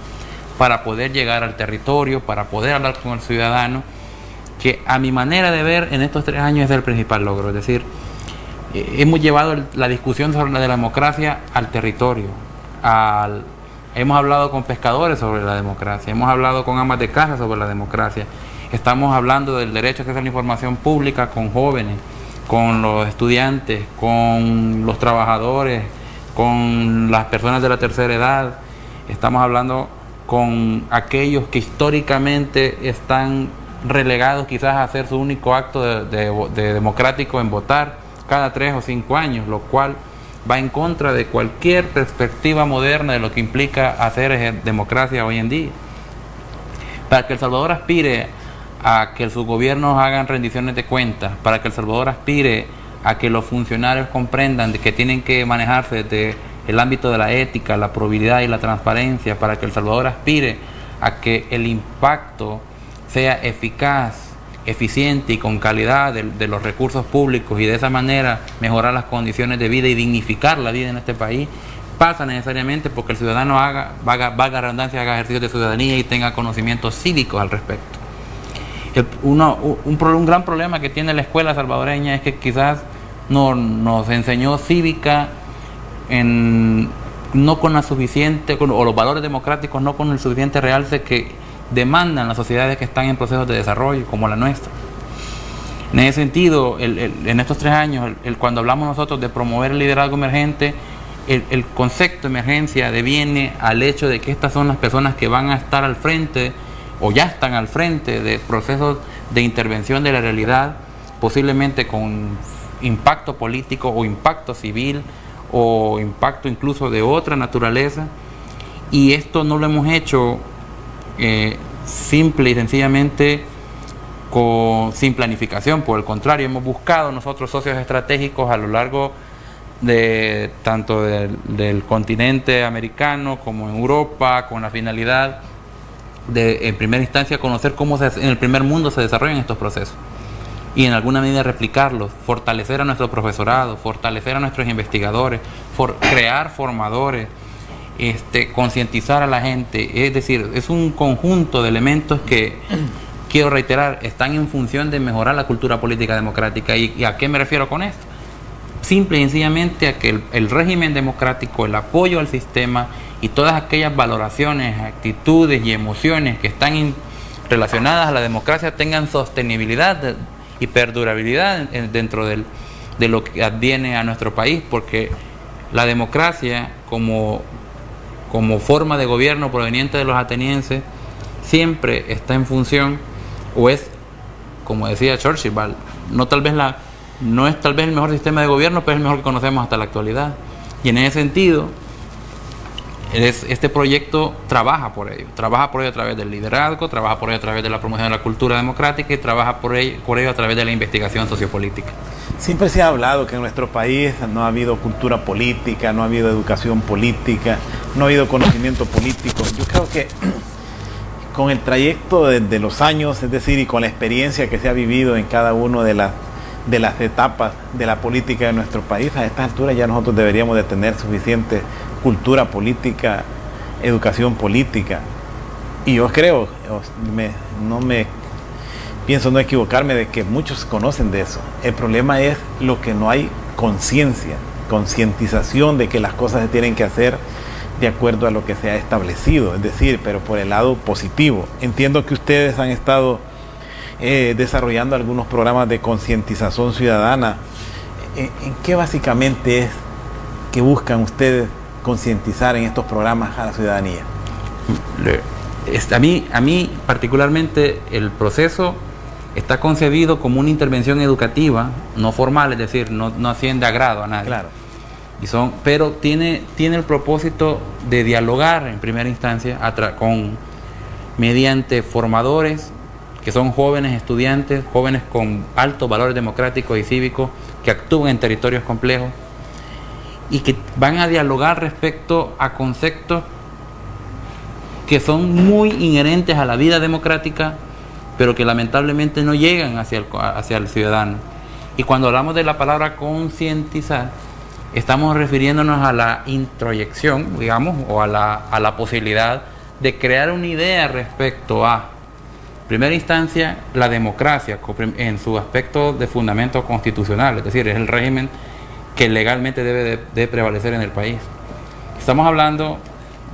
Speaker 2: para poder llegar al territorio, para poder hablar con el ciudadano, que a mi manera de ver en estos 3 años es el principal logro. Es decir, hemos llevado la discusión sobre la democracia al territorio, hemos hablado con pescadores sobre la democracia, hemos hablado con amas de casa sobre la democracia. Estamos hablando del derecho a acceso a la información pública con jóvenes, con los estudiantes, con los trabajadores, con las personas de la tercera edad. Estamos hablando con aquellos que históricamente están relegados quizás a hacer su único acto de democrático en votar cada 3 o 5 años, lo cual va en contra de cualquier perspectiva moderna de lo que implica hacer democracia hoy en día. Para que El Salvador aspire a que sus gobiernos hagan rendiciones de cuentas, para que El Salvador aspire a que los funcionarios comprendan de que tienen que manejarse desde el ámbito de la ética, la probidad y la transparencia, para que El Salvador aspire a que el impacto sea eficaz, eficiente y con calidad de los recursos públicos, y de esa manera mejorar las condiciones de vida y dignificar la vida en este país, pasa necesariamente porque el ciudadano valga redundancia, haga ejercicios de ciudadanía y tenga conocimientos cívicos al respecto. Un gran problema que tiene la escuela salvadoreña es que quizás no nos enseñó cívica no con la suficiente, o los valores democráticos no con el suficiente realce que demandan las sociedades que están en procesos de desarrollo como la nuestra. En ese sentido, en estos 3 años, cuando hablamos nosotros de promover el liderazgo emergente, el concepto de emergencia deviene al hecho de que estas son las personas que van a estar al frente o ya están al frente de procesos de intervención de la realidad, posiblemente con impacto político o impacto civil o impacto incluso de otra naturaleza, y esto no lo hemos hecho simple y sencillamente sin planificación. Por el contrario, hemos buscado nosotros socios estratégicos a lo largo de tanto del continente americano como en Europa, con la finalidad de, en primera instancia, conocer cómo en el primer mundo se desarrollan estos procesos y en alguna medida replicarlos, fortalecer a nuestro profesorado, fortalecer a nuestros investigadores, crear formadores, concientizar a la gente. Es decir, es un conjunto de elementos que, quiero reiterar, están en función de mejorar la cultura política democrática. ¿Y a qué me refiero con esto? Simple y sencillamente a que el régimen democrático, el apoyo al sistema y todas aquellas valoraciones, actitudes y emociones que están relacionadas a la democracia tengan sostenibilidad y perdurabilidad dentro de lo que adviene a nuestro país, porque la democracia como forma de gobierno proveniente de los atenienses siempre está en función, o es, como decía Churchill, no es tal vez el mejor sistema de gobierno, pero es el mejor que conocemos hasta la actualidad. Y en ese sentido, este proyecto trabaja por ello a través del liderazgo, trabaja por ello a través de la promoción de la cultura democrática y trabaja por ello a través de la investigación sociopolítica.
Speaker 1: Siempre se ha hablado que en nuestro país no ha habido cultura política, no ha habido educación política, no ha habido conocimiento político. Yo creo que con el trayecto de los años, es decir, y con la experiencia que se ha vivido en cada una de las etapas de la política de nuestro país, a estas alturas ya nosotros deberíamos de tener suficiente cultura política, educación política. Y yo creo, pienso no equivocarme, de que muchos conocen de eso. El problema es lo que no hay concientización de que las cosas se tienen que hacer de acuerdo a lo que se ha establecido, es decir, pero por el lado positivo. Entiendo que ustedes han estado desarrollando algunos programas de concientización ciudadana. ¿En qué básicamente es que buscan ustedes concientizar en estos programas a la ciudadanía?
Speaker 2: A mí particularmente el proceso está concebido como una intervención educativa, no formal, es decir, no asciende a grado a nadie.
Speaker 1: Claro.
Speaker 2: Pero tiene el propósito de dialogar en primera instancia mediante formadores que son jóvenes estudiantes, jóvenes con altos valores democráticos y cívicos, que actúan en territorios complejos y que van a dialogar respecto a conceptos que son muy inherentes a la vida democrática, pero que lamentablemente no llegan hacia el ciudadano. Y cuando hablamos de la palabra concientizar, estamos refiriéndonos a la introyección, digamos, o a la posibilidad de crear una idea respecto a, en primera instancia, la democracia en su aspecto de fundamento constitucional, es decir, es el régimen que legalmente debe de prevalecer en el país. Estamos hablando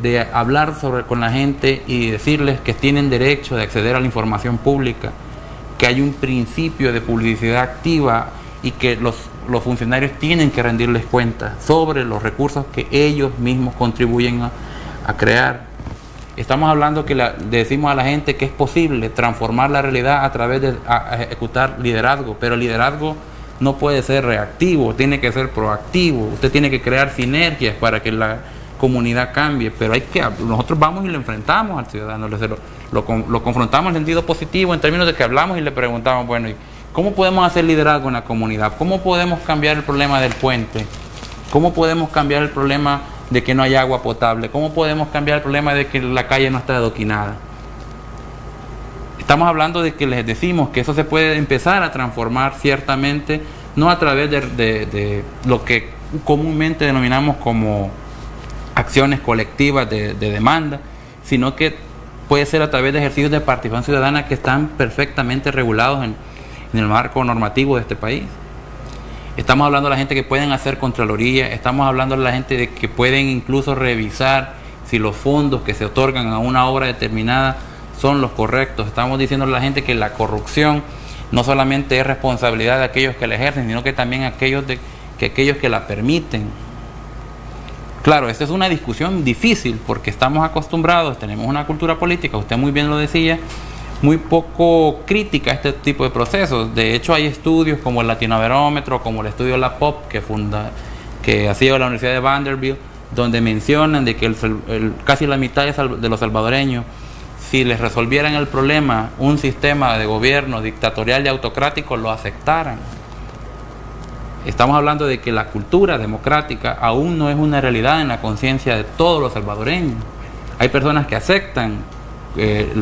Speaker 2: de hablar con la gente y decirles que tienen derecho de acceder a la información pública, que hay un principio de publicidad activa y que los funcionarios tienen que rendirles cuenta sobre los recursos que ellos mismos contribuyen a crear. Estamos hablando que decimos a la gente que es posible transformar la realidad a través de ejecutar liderazgo, pero el liderazgo no puede ser reactivo, tiene que ser proactivo. Usted tiene que crear sinergias para que la comunidad cambie, pero nosotros vamos y lo enfrentamos al ciudadano, lo confrontamos en sentido positivo, en términos de que hablamos y le preguntamos, bueno, ¿cómo podemos hacer liderazgo en la comunidad? ¿Cómo podemos cambiar el problema del puente? ¿Cómo podemos cambiar el problema de que no hay agua potable? ¿Cómo podemos cambiar el problema de que la calle no está adoquinada? Estamos hablando de que les decimos que eso se puede empezar a transformar ciertamente, no a través de lo que comúnmente denominamos como acciones colectivas de demanda, sino que puede ser a través de ejercicios de participación ciudadana que están perfectamente regulados en el marco normativo de este país. Estamos hablando de la gente que pueden hacer contraloría, estamos hablando de la gente de que pueden incluso revisar si los fondos que se otorgan a una obra determinada son los correctos. Estamos diciendo a la gente que la corrupción no solamente es responsabilidad de aquellos que la ejercen, sino que también aquellos que la permiten. Claro, esta es una discusión difícil porque estamos acostumbrados, tenemos una cultura política, usted muy bien lo decía, muy poco crítica a este tipo de procesos. De hecho, hay estudios como el Latinobarómetro, como el estudio La Pop, que ha sido la Universidad de Vanderbilt, donde mencionan de que casi la mitad de los salvadoreños, si les resolvieran el problema un sistema de gobierno dictatorial y autocrático, lo aceptaran. Estamos hablando de que la cultura democrática aún no es una realidad en la conciencia de todos los salvadoreños. Hay personas que aceptan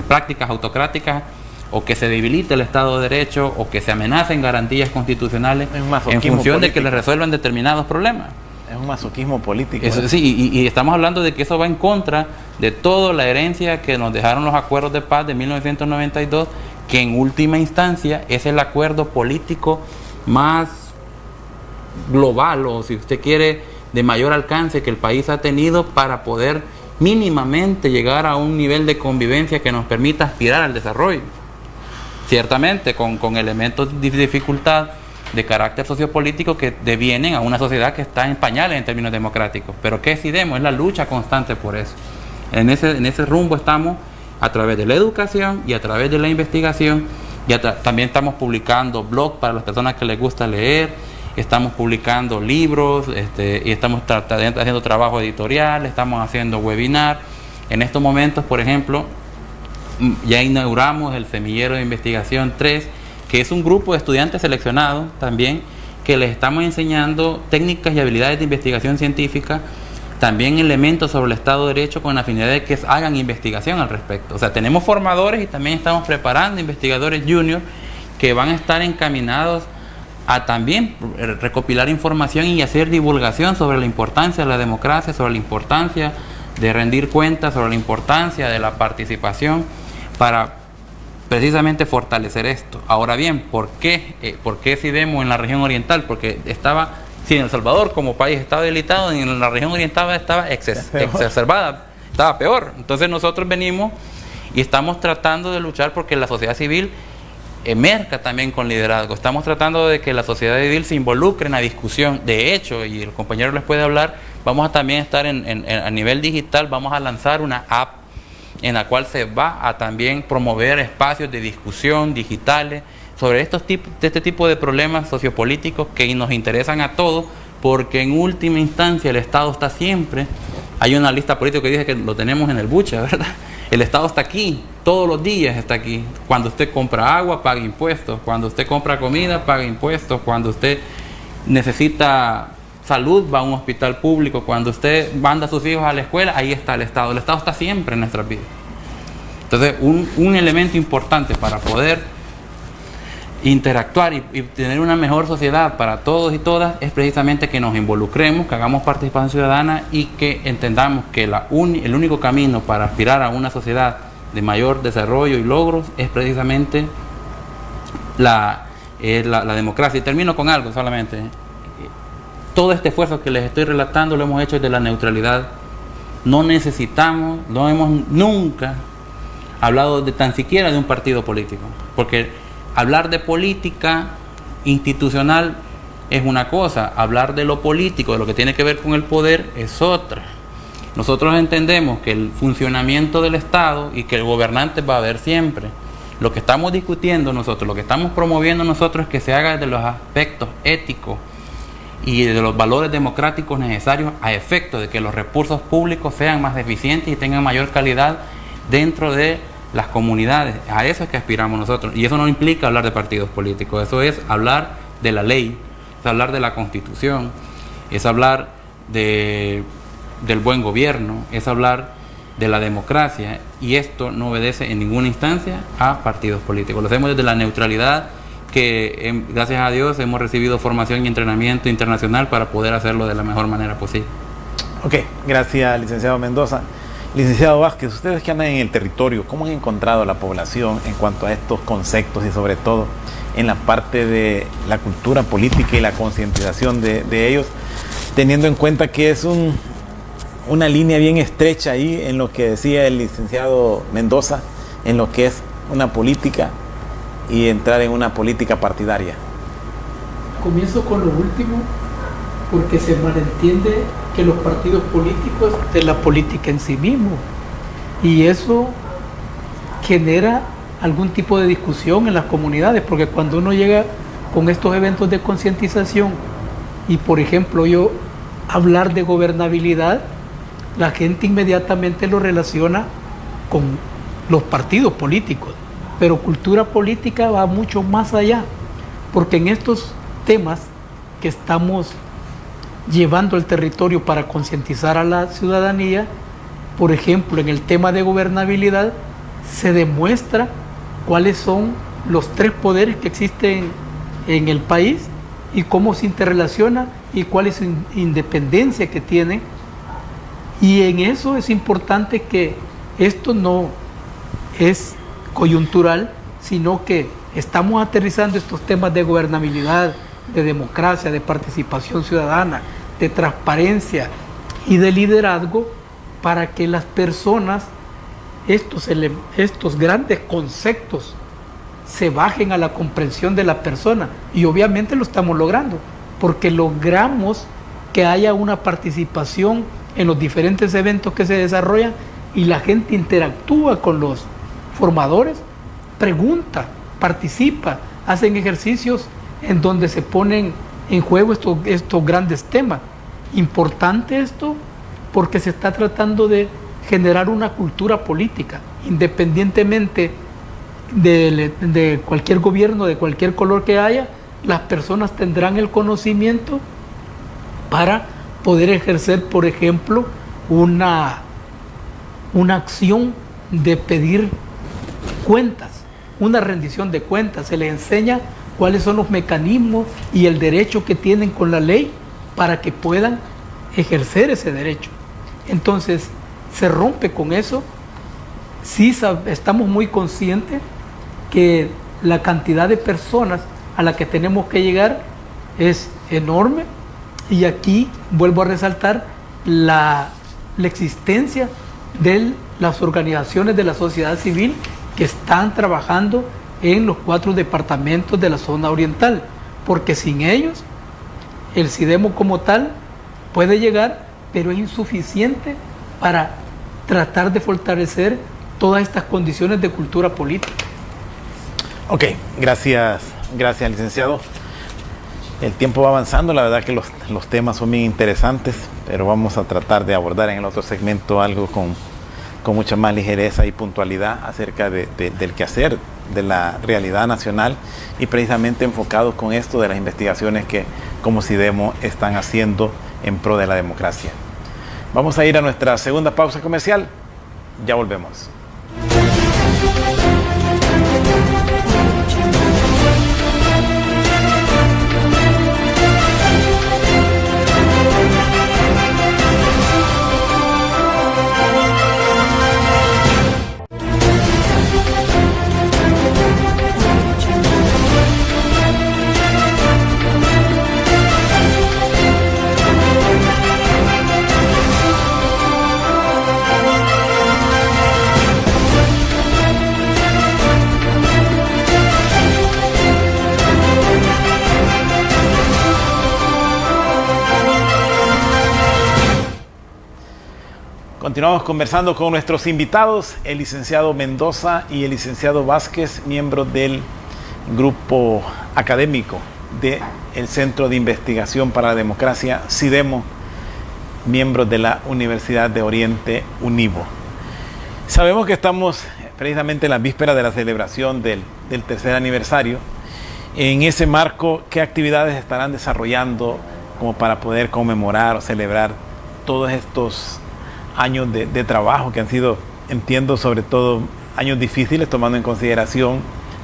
Speaker 2: prácticas autocráticas, o que se debilite el Estado de Derecho, o que se amenacen garantías constitucionales en función de que les resuelvan determinados problemas.
Speaker 1: Es un masoquismo político.
Speaker 2: Eso, sí, y estamos hablando de que eso va en contra de toda la herencia que nos dejaron los acuerdos de paz de 1992, que en última instancia es el acuerdo político más global, o si usted quiere, de mayor alcance que el país ha tenido para poder mínimamente llegar a un nivel de convivencia que nos permita aspirar al desarrollo. Ciertamente con elementos de dificultad de carácter sociopolítico que devienen a una sociedad que está en pañales en términos democráticos. Pero ¿qué decidimos? Es la lucha constante por eso. En ese rumbo estamos a través de la educación y a través de la investigación. También estamos publicando blogs para las personas que les gusta leer, estamos publicando libros, y estamos haciendo trabajo editorial, estamos haciendo webinar. En estos momentos, por ejemplo, ya inauguramos el Semillero de Investigación 3, que es un grupo de estudiantes seleccionados también, que les estamos enseñando técnicas y habilidades de investigación científica, también elementos sobre el Estado de Derecho, con la finalidad de que hagan investigación al respecto. O sea, tenemos formadores y también estamos preparando investigadores juniors que van a estar encaminados a también recopilar información y hacer divulgación sobre la importancia de la democracia, sobre la importancia de rendir cuentas, sobre la importancia de la participación, para precisamente fortalecer esto. Ahora bien, ¿por qué CIDEMO en la región oriental? Porque si en El Salvador como país estaba debilitado, en la región oriental estaba exacerbada, estaba peor. Entonces nosotros venimos y estamos tratando de luchar porque la sociedad civil emerja también con liderazgo. Estamos tratando de que la sociedad civil se involucre en la discusión. De hecho, y el compañero les puede hablar, vamos a también estar a nivel digital, vamos a lanzar una app en la cual se va a también promover espacios de discusión digitales sobre este tipo de problemas sociopolíticos que nos interesan a todos, porque en última instancia el Estado está siempre. Hay una lista política que dice que lo tenemos en el buche, ¿verdad? El Estado está aquí, todos los días está aquí. Cuando usted compra agua, paga impuestos. Cuando usted compra comida, paga impuestos. Cuando usted necesita salud, va a un hospital público. Cuando usted manda a sus hijos a la escuela, ahí está el Estado. El Estado está siempre en nuestras vidas. Entonces, un elemento importante para poder interactuar y tener una mejor sociedad para todos y todas es precisamente que nos involucremos, que hagamos participación ciudadana y que entendamos que el único camino para aspirar a una sociedad de mayor desarrollo y logros es precisamente la democracia. Y termino con algo solamente. Todo este esfuerzo que les estoy relatando lo hemos hecho desde la neutralidad. No hemos nunca hablado tan siquiera de un partido político, porque hablar de política institucional es una cosa, hablar de lo político, de lo que tiene que ver con el poder, es otra. Nosotros entendemos que el funcionamiento del Estado y que el gobernante va a haber siempre. Lo que estamos discutiendo nosotros, lo que estamos promoviendo nosotros es que se haga desde los aspectos éticos y de los valores democráticos necesarios a efecto de que los recursos públicos sean más eficientes y tengan mayor calidad dentro de las comunidades. A eso es que aspiramos nosotros, y eso no implica hablar de partidos políticos, eso es hablar de la ley, es hablar de la Constitución, es hablar del buen gobierno, es hablar de la democracia, y esto no obedece en ninguna instancia a partidos políticos. Lo hacemos desde la neutralidad, que gracias a Dios hemos recibido formación y entrenamiento internacional para poder hacerlo de la mejor manera posible.
Speaker 1: Ok, gracias, licenciado Mendoza. Licenciado Vázquez, ustedes que andan en el territorio, ¿cómo han encontrado la población en cuanto a estos conceptos y sobre todo en la parte de la cultura política y la concientización de ellos, teniendo en cuenta que es una línea bien estrecha ahí en lo que decía el licenciado Mendoza, en lo que es una política y entrar en una política partidaria?
Speaker 3: Comienzo con lo último, porque se malentiende que los partidos políticos de la política en sí mismo. Y eso genera algún tipo de discusión en las comunidades, porque cuando uno llega con estos eventos de concientización y, por ejemplo, yo hablar de gobernabilidad, la gente inmediatamente lo relaciona con los partidos políticos, pero cultura política va mucho más allá, porque en estos temas que estamos llevando al territorio para concientizar a la ciudadanía, por ejemplo, en el tema de gobernabilidad, se demuestra cuáles son los tres poderes que existen en el país y cómo se interrelaciona y cuál es su independencia que tienen. Y en eso es importante que esto no es coyuntural, sino que estamos aterrizando estos temas de gobernabilidad, de democracia, de participación ciudadana, de transparencia y de liderazgo para que las personas, estos grandes conceptos se bajen a la comprensión de la persona. Y obviamente lo estamos logrando, porque logramos que haya una participación en los diferentes eventos que se desarrollan y la gente interactúa con los formadores, pregunta, participa, hacen ejercicios en donde se ponen en juego estos grandes temas. Importante esto porque se está tratando de generar una cultura política, independientemente de cualquier gobierno, de cualquier color que haya, las personas tendrán el conocimiento para poder ejercer, por ejemplo, una acción de pedir cuentas, una rendición de cuentas. Se les enseña cuáles son los mecanismos y el derecho que tienen con la ley para que puedan ejercer ese derecho. Entonces, se rompe con eso. Sí estamos muy conscientes que la cantidad de personas a la que tenemos que llegar es enorme, y aquí vuelvo a resaltar la existencia de las organizaciones de la sociedad civil que están trabajando en los 4 departamentos de la zona oriental, porque sin ellos el CIDEMO como tal puede llegar, pero es insuficiente para tratar de fortalecer todas estas condiciones de cultura política.
Speaker 1: Ok, gracias, licenciado. El tiempo va avanzando, la verdad que los temas son bien interesantes, pero vamos a tratar de abordar en el otro segmento algo con mucha más ligereza y puntualidad acerca del quehacer, de la realidad nacional, y precisamente enfocado con esto de las investigaciones que como CIDEMO están haciendo en pro de la democracia. Vamos a ir a nuestra segunda pausa comercial, ya volvemos. Continuamos conversando con nuestros invitados, el licenciado Mendoza y el licenciado Vázquez, miembros del grupo académico del Centro de Investigación para la Democracia, CIDEMO, miembros de la Universidad de Oriente, UNIVO. Sabemos que estamos precisamente en la víspera de la celebración del tercer aniversario. En ese marco, ¿qué actividades estarán desarrollando como para poder conmemorar o celebrar todos estos años de trabajo que han sido, entiendo, sobre todo años difíciles, tomando en consideración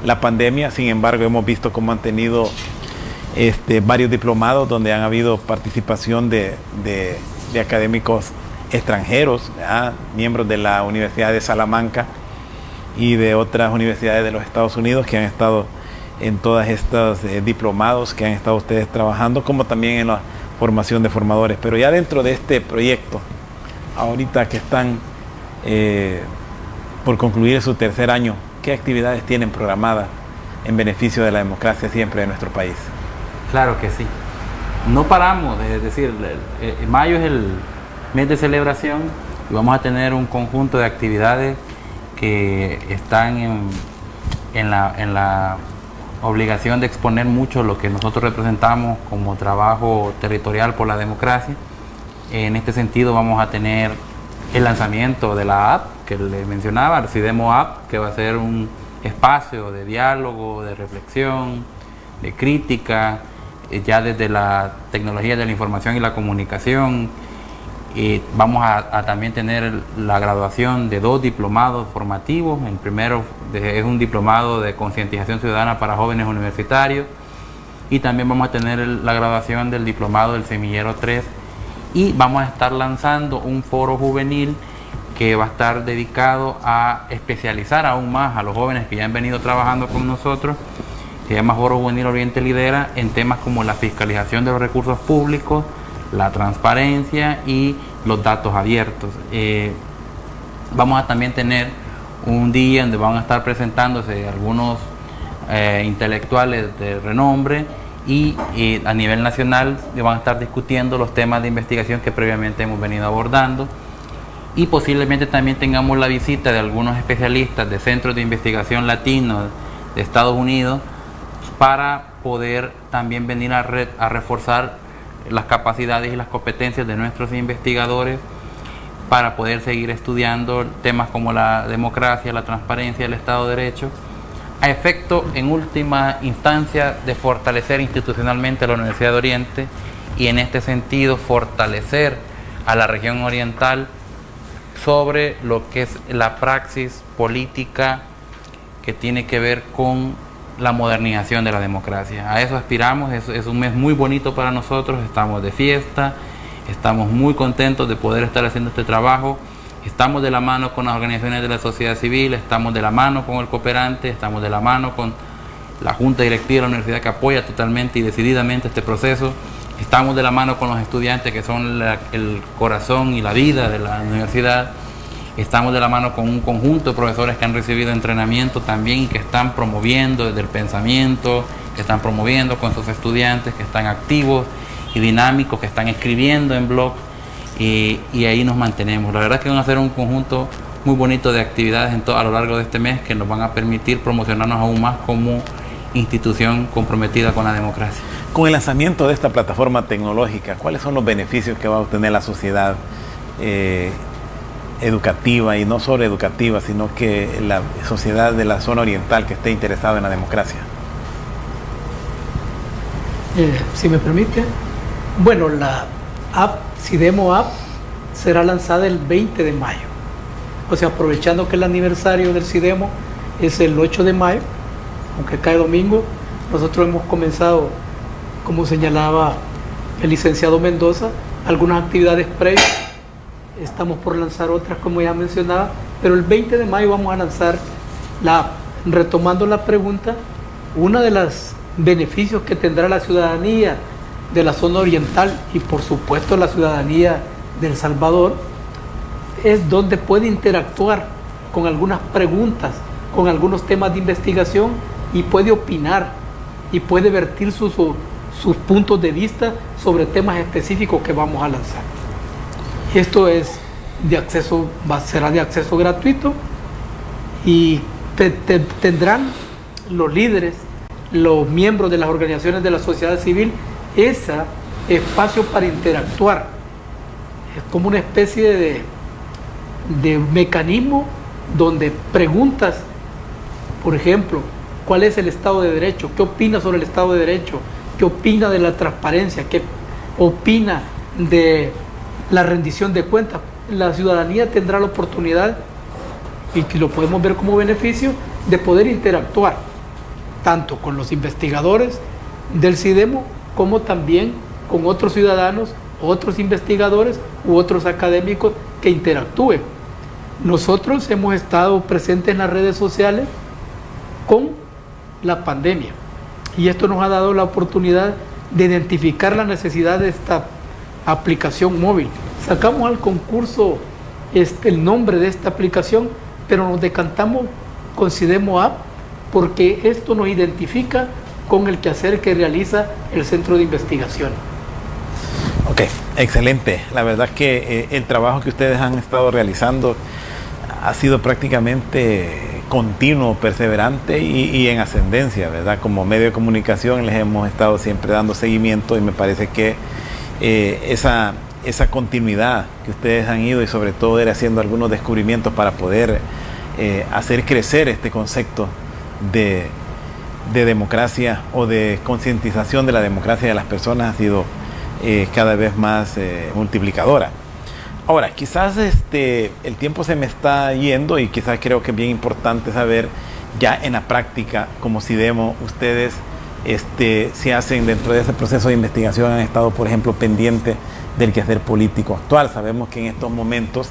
Speaker 1: la pandemia? Sin embargo, hemos visto cómo han tenido varios diplomados donde han habido participación de académicos extranjeros, ¿verdad? Miembros de la Universidad de Salamanca y de otras universidades de los Estados Unidos que han estado en todos estos diplomados que han estado ustedes trabajando, como también en la formación de formadores. Pero ya dentro de este proyecto, ahorita que están por concluir su tercer año, ¿qué actividades tienen programadas en beneficio de la democracia siempre de nuestro país?
Speaker 2: Claro que sí. no paramos, es decir, mayo es el mes de celebración y vamos a tener un conjunto de actividades que están en la obligación de exponer mucho lo que nosotros representamos como trabajo territorial por la democracia. En este sentido vamos a tener el lanzamiento de la app que le mencionaba, el CIDEMO App, que va a ser un espacio de diálogo, de reflexión, de crítica, ya desde la tecnología de la información y la comunicación. Vamos a también tener la graduación de 2 diplomados formativos. El primero es un diplomado de concientización ciudadana para jóvenes universitarios, y también vamos a tener la graduación del diplomado del Semillero 3, y vamos a estar lanzando un foro juvenil que va a estar dedicado a especializar aún más a los jóvenes que ya han venido trabajando con nosotros. Se llama Foro Juvenil Oriente Lidera, en temas como la fiscalización de los recursos públicos, la transparencia y los datos abiertos. Vamos a también tener un día donde van a estar presentándose algunos intelectuales de renombre, y a nivel nacional van a estar discutiendo los temas de investigación que previamente hemos venido abordando, y posiblemente también tengamos la visita de algunos especialistas de centros de investigación latinos de Estados Unidos para poder también venir a reforzar las capacidades y las competencias de nuestros investigadores para poder seguir estudiando temas como la democracia, la transparencia, el Estado de Derecho, a efecto, en última instancia, de fortalecer institucionalmente a la Universidad de Oriente, y en este sentido fortalecer a la región oriental sobre lo que es la praxis política que tiene que ver con la modernización de la democracia. A eso aspiramos. Es un mes muy bonito para nosotros, estamos de fiesta, estamos muy contentos de poder estar haciendo este trabajo. Estamos de la mano con las organizaciones de la sociedad civil, estamos de la mano con el cooperante, estamos de la mano con la Junta Directiva de la Universidad, que apoya totalmente y decididamente este proceso. Estamos de la mano con los estudiantes, que son el corazón y la vida de la universidad. Estamos de la mano con un conjunto de profesores que han recibido entrenamiento también y que están promoviendo desde el pensamiento, que están promoviendo con sus estudiantes, que están activos y dinámicos, que están escribiendo en blogs. Y ahí nos mantenemos. La verdad es que van a ser un conjunto muy bonito de actividades a lo largo de este mes, que nos van a permitir promocionarnos aún más como institución comprometida con la democracia.
Speaker 1: Con el lanzamiento de esta plataforma tecnológica, ¿cuáles son los beneficios que va a obtener la sociedad educativa, y no solo educativa, sino que la sociedad de la zona oriental que esté interesada en la democracia?
Speaker 3: Si me permite, bueno, la app, CIDEMO App, será lanzada el 20 de mayo. O sea, aprovechando que el aniversario del CIDEMO es el 8 de mayo, aunque cae domingo, nosotros hemos comenzado, como señalaba el licenciado Mendoza, algunas actividades previas. Estamos por lanzar otras, como ya mencionaba, pero el 20 de mayo vamos a lanzar la app. Retomando la pregunta, uno de los beneficios que tendrá la ciudadanía de la zona oriental, y por supuesto la ciudadanía de El Salvador, es donde puede interactuar con algunas preguntas, con algunos temas de investigación, y puede opinar y puede vertir sus puntos de vista sobre temas específicos que vamos a lanzar. Esto es de acceso, será de acceso gratuito, y tendrán los líderes, los miembros de las organizaciones de la sociedad civil, ese espacio para interactuar. Es como una especie de mecanismo donde preguntas, por ejemplo, ¿cuál es el Estado de Derecho? ¿Qué opina sobre el Estado de Derecho? ¿Qué opina de la transparencia? ¿Qué opina de la rendición de cuentas? La ciudadanía tendrá la oportunidad, y que lo podemos ver como beneficio, de poder interactuar tanto con los investigadores del CIDEMO como también con otros ciudadanos, otros investigadores u otros académicos que interactúen. Nosotros hemos estado presentes en las redes sociales con la pandemia, y esto nos ha dado la oportunidad de identificar la necesidad de esta aplicación móvil. Sacamos al concurso el nombre de esta aplicación, pero nos decantamos con CIDEMO App porque esto nos identifica con el quehacer que realiza el centro de investigación.
Speaker 1: Ok, excelente. La verdad que el trabajo que ustedes han estado realizando ha sido prácticamente continuo, perseverante y en ascendencia, ¿verdad? Como medio de comunicación les hemos estado siempre dando seguimiento y me parece que esa continuidad que ustedes han ido y sobre todo ir haciendo algunos descubrimientos para poder hacer crecer este concepto de democracia o de concientización de la democracia de las personas ha sido cada vez más multiplicadora. Ahora, quizás el tiempo se me está yendo y quizás creo que es bien importante saber ya en la práctica, como CIDEMO, ustedes si hacen dentro de ese proceso de investigación han estado, por ejemplo, pendientes del quehacer político actual. Sabemos que en estos momentos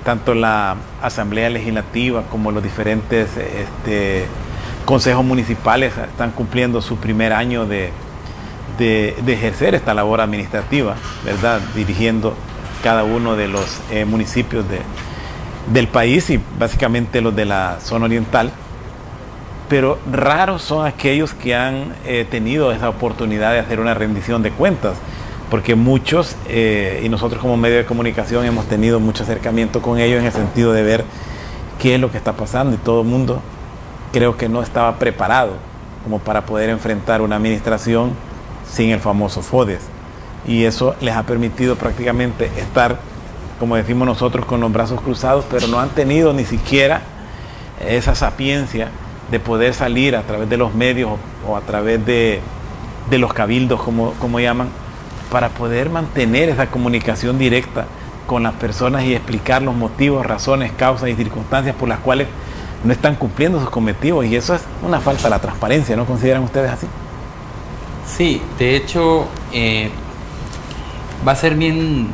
Speaker 1: tanto la Asamblea Legislativa como los diferentes consejos municipales están cumpliendo su primer año de ejercer esta labor administrativa, ¿verdad? Dirigiendo cada uno de los municipios del país y básicamente los de la zona oriental. Pero raros son aquellos que han tenido esa oportunidad de hacer una rendición de cuentas, porque muchos, y nosotros como medio de comunicación hemos tenido mucho acercamiento con ellos en el sentido de ver qué es lo que está pasando, y todo el mundo creo que no estaba preparado como para poder enfrentar una administración sin el famoso FODES, y eso les ha permitido prácticamente estar, como decimos nosotros, con los brazos cruzados, pero no han tenido ni siquiera esa sapiencia de poder salir a través de los medios o a través de los cabildos, como llaman, para poder mantener esa comunicación directa con las personas y explicar los motivos, razones, causas y circunstancias por las cuales no están cumpliendo sus cometidos, y eso es una falta de la transparencia, ¿no consideran ustedes así?
Speaker 2: Sí, de hecho va a ser bien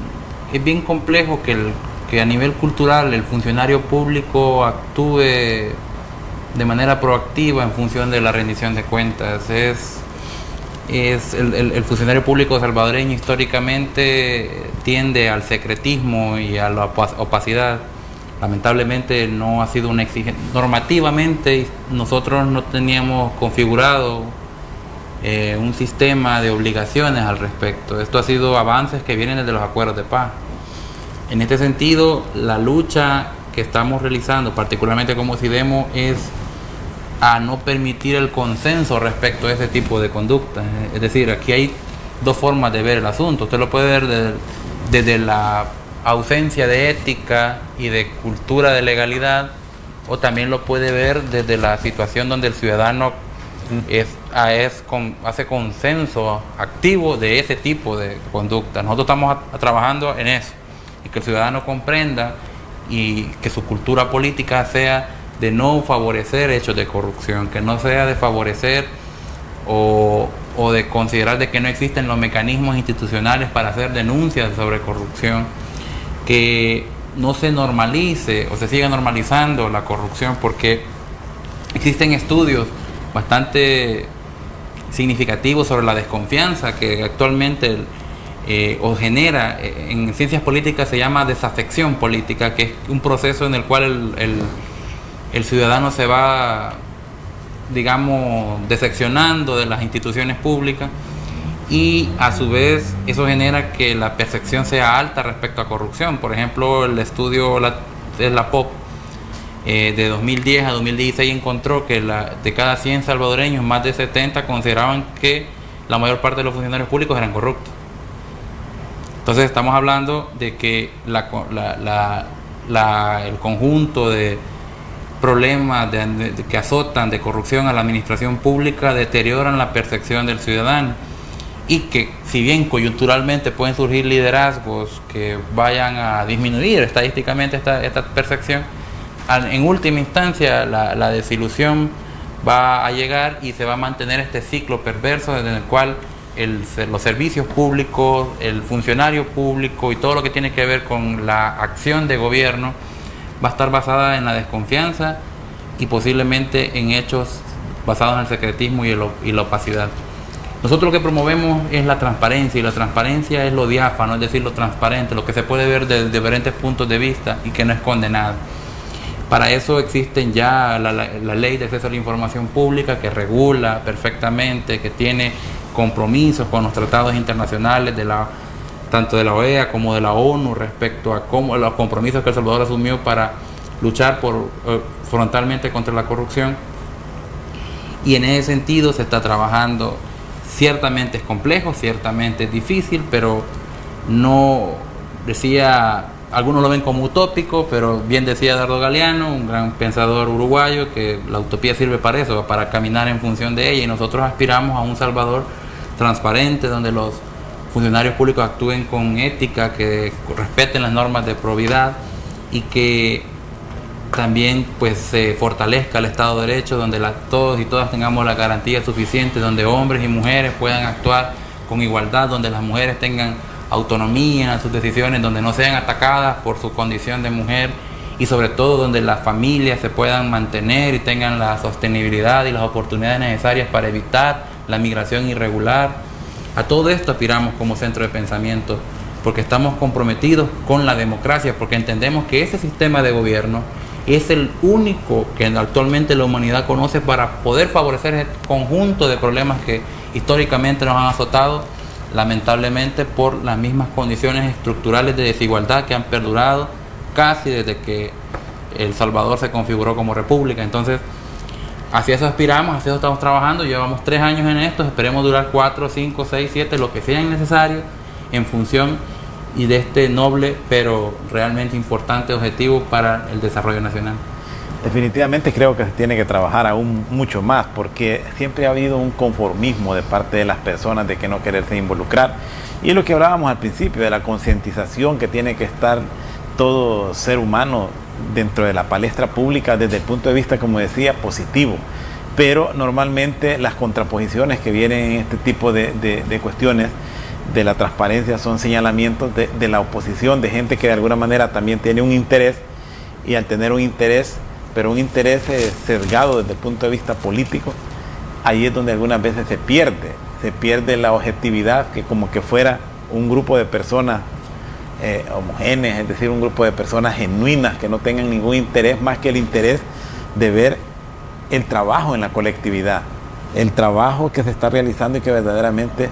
Speaker 2: complejo que a nivel cultural el funcionario público actúe de manera proactiva en función de la rendición de cuentas. El funcionario público salvadoreño históricamente tiende al secretismo y a la opacidad. Lamentablemente no ha sido una exigencia. Normativamente nosotros no teníamos configurado un sistema de obligaciones al respecto. Esto ha sido avances que vienen desde los acuerdos de paz. En este sentido, la lucha que estamos realizando, particularmente como CIDEMO, es a no permitir el consenso respecto a ese tipo de conducta. Es decir, aquí hay dos formas de ver el asunto. Usted lo puede ver desde la ausencia de ética y de cultura de legalidad, o también lo puede ver desde la situación donde el ciudadano hace consenso activo de ese tipo de conducta. Nosotros estamos trabajando en eso, y que el ciudadano comprenda y que su cultura política sea de no favorecer hechos de corrupción, que no sea de favorecer o de considerar de que no existen los mecanismos institucionales para hacer denuncias sobre corrupción, que no se normalice o se siga normalizando la corrupción, porque existen estudios bastante significativos sobre la desconfianza que actualmente o genera en ciencias políticas. Se llama desafección política, que es un proceso en el cual el ciudadano se va, digamos, decepcionando de las instituciones públicas, y a su vez eso genera que la percepción sea alta respecto a corrupción. Por ejemplo, el estudio de la POP de 2010 a 2016 encontró que de cada 100 salvadoreños, más de 70 consideraban que la mayor parte de los funcionarios públicos eran corruptos. Entonces estamos hablando de que el conjunto de problemas que azotan de corrupción a la administración pública deterioran la percepción del ciudadano, y que si bien coyunturalmente pueden surgir liderazgos que vayan a disminuir estadísticamente esta percepción, en última instancia la desilusión va a llegar y se va a mantener este ciclo perverso en el cual los servicios públicos, el funcionario público y todo lo que tiene que ver con la acción de gobierno va a estar basada en la desconfianza y posiblemente en hechos basados en el secretismo y la opacidad. Nosotros lo que promovemos es la transparencia, y la transparencia es lo diáfano, es decir, lo transparente, lo que se puede ver desde diferentes puntos de vista y que no esconde nada. Para eso existen ya la ley de acceso a la información pública, que regula perfectamente, que tiene compromisos con los tratados internacionales tanto de la OEA como de la ONU respecto a los compromisos que El Salvador asumió para luchar frontalmente contra la corrupción. Y en ese sentido se está trabajando. Ciertamente es complejo, ciertamente es difícil, pero algunos lo ven como utópico, pero bien decía Dardo Galeano, un gran pensador uruguayo, que la utopía sirve para eso, para caminar en función de ella, y nosotros aspiramos a un Salvador transparente, donde los funcionarios públicos actúen con ética, que respeten las normas de probidad y que también pues se fortalezca el Estado de Derecho, donde todos y todas tengamos la garantía suficiente, donde hombres y mujeres puedan actuar con igualdad, donde las mujeres tengan autonomía en sus decisiones, donde no sean atacadas por su condición de mujer, y sobre todo donde las familias se puedan mantener y tengan la sostenibilidad y las oportunidades necesarias para evitar la migración irregular. A todo esto aspiramos como centro de pensamiento, porque estamos comprometidos con la democracia, porque entendemos que ese sistema de gobierno es el único que actualmente la humanidad conoce para poder favorecer el conjunto de problemas que históricamente nos han azotado, lamentablemente por las mismas condiciones estructurales de desigualdad que han perdurado casi desde que El Salvador se configuró como república. Entonces, hacia eso aspiramos, hacia eso estamos trabajando. Llevamos 3 años en esto, esperemos durar 4, 5, 6, 7, lo que sea necesario, en función y de este noble pero realmente importante objetivo para el desarrollo nacional.
Speaker 1: Definitivamente creo que se tiene que trabajar aún mucho más, porque siempre ha habido un conformismo de parte de las personas de que no quererse involucrar, y es lo que hablábamos al principio de la concientización que tiene que estar todo ser humano dentro de la palestra pública desde el punto de vista, como decía, positivo. Pero normalmente las contraposiciones que vienen en este tipo de cuestiones de la transparencia son señalamientos de la oposición, de gente que de alguna manera también tiene un interés, y al tener un interés, pero un interés sesgado desde el punto de vista político, ahí es donde algunas veces se pierde la objetividad, que como que fuera un grupo de personas homogéneas, es decir, un grupo de personas genuinas que no tengan ningún interés más que el interés de ver el trabajo en la colectividad, el trabajo que se está realizando y que verdaderamente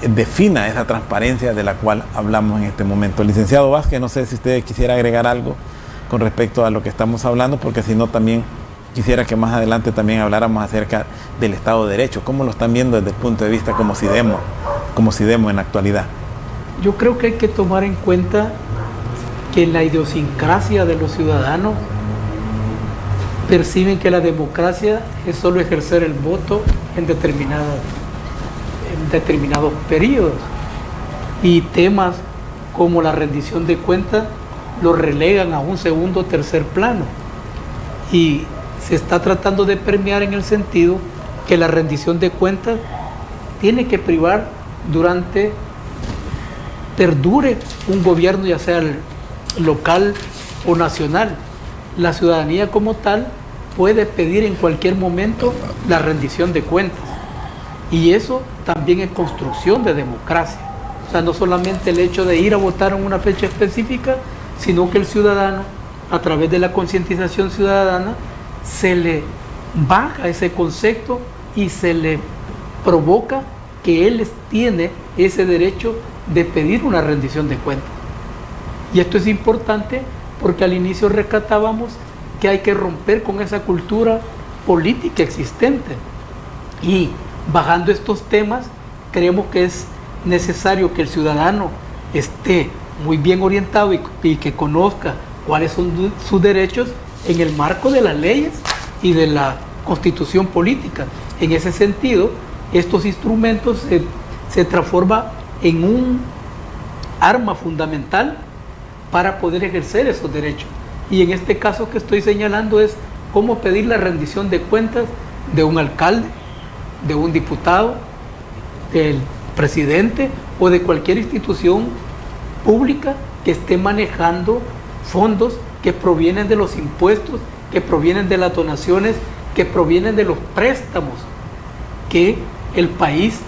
Speaker 1: defina esa transparencia de la cual hablamos en este momento. Licenciado Vázquez, no sé si usted quisiera agregar algo con respecto a lo que estamos hablando, porque si no también quisiera que más adelante también habláramos acerca del Estado de Derecho. ¿Cómo lo están viendo desde el punto de vista como SIDEMO en la actualidad?
Speaker 3: Yo creo que hay que tomar en cuenta que la idiosincrasia de los ciudadanos perciben que la democracia es solo ejercer el voto en determinados periodos, y temas como la rendición de cuentas lo relegan a un segundo o tercer plano, y se está tratando de permear en el sentido que la rendición de cuentas tiene que privar durante perdure un gobierno, ya sea local o nacional. La ciudadanía como tal puede pedir en cualquier momento la rendición de cuentas, y eso también es construcción de democracia. O sea, no solamente el hecho de ir a votar en una fecha específica, sino que el ciudadano, a través de la concientización ciudadana, se le baja ese concepto y se le provoca que él tiene ese derecho de pedir una rendición de cuentas. Y esto es importante porque al inicio rescatábamos que hay que romper con esa cultura política existente, y bajando estos temas creemos que es necesario que el ciudadano esté muy bien orientado y que conozca cuáles son sus derechos en el marco de las leyes y de la constitución política. En ese sentido, estos instrumentos se transforman en un arma fundamental para poder ejercer esos derechos. Y en este caso que estoy señalando es cómo pedir la rendición de cuentas de un alcalde, de un diputado, del presidente o de cualquier institución pública que esté manejando fondos que provienen de los impuestos, que provienen de las donaciones, que provienen de los préstamos que el país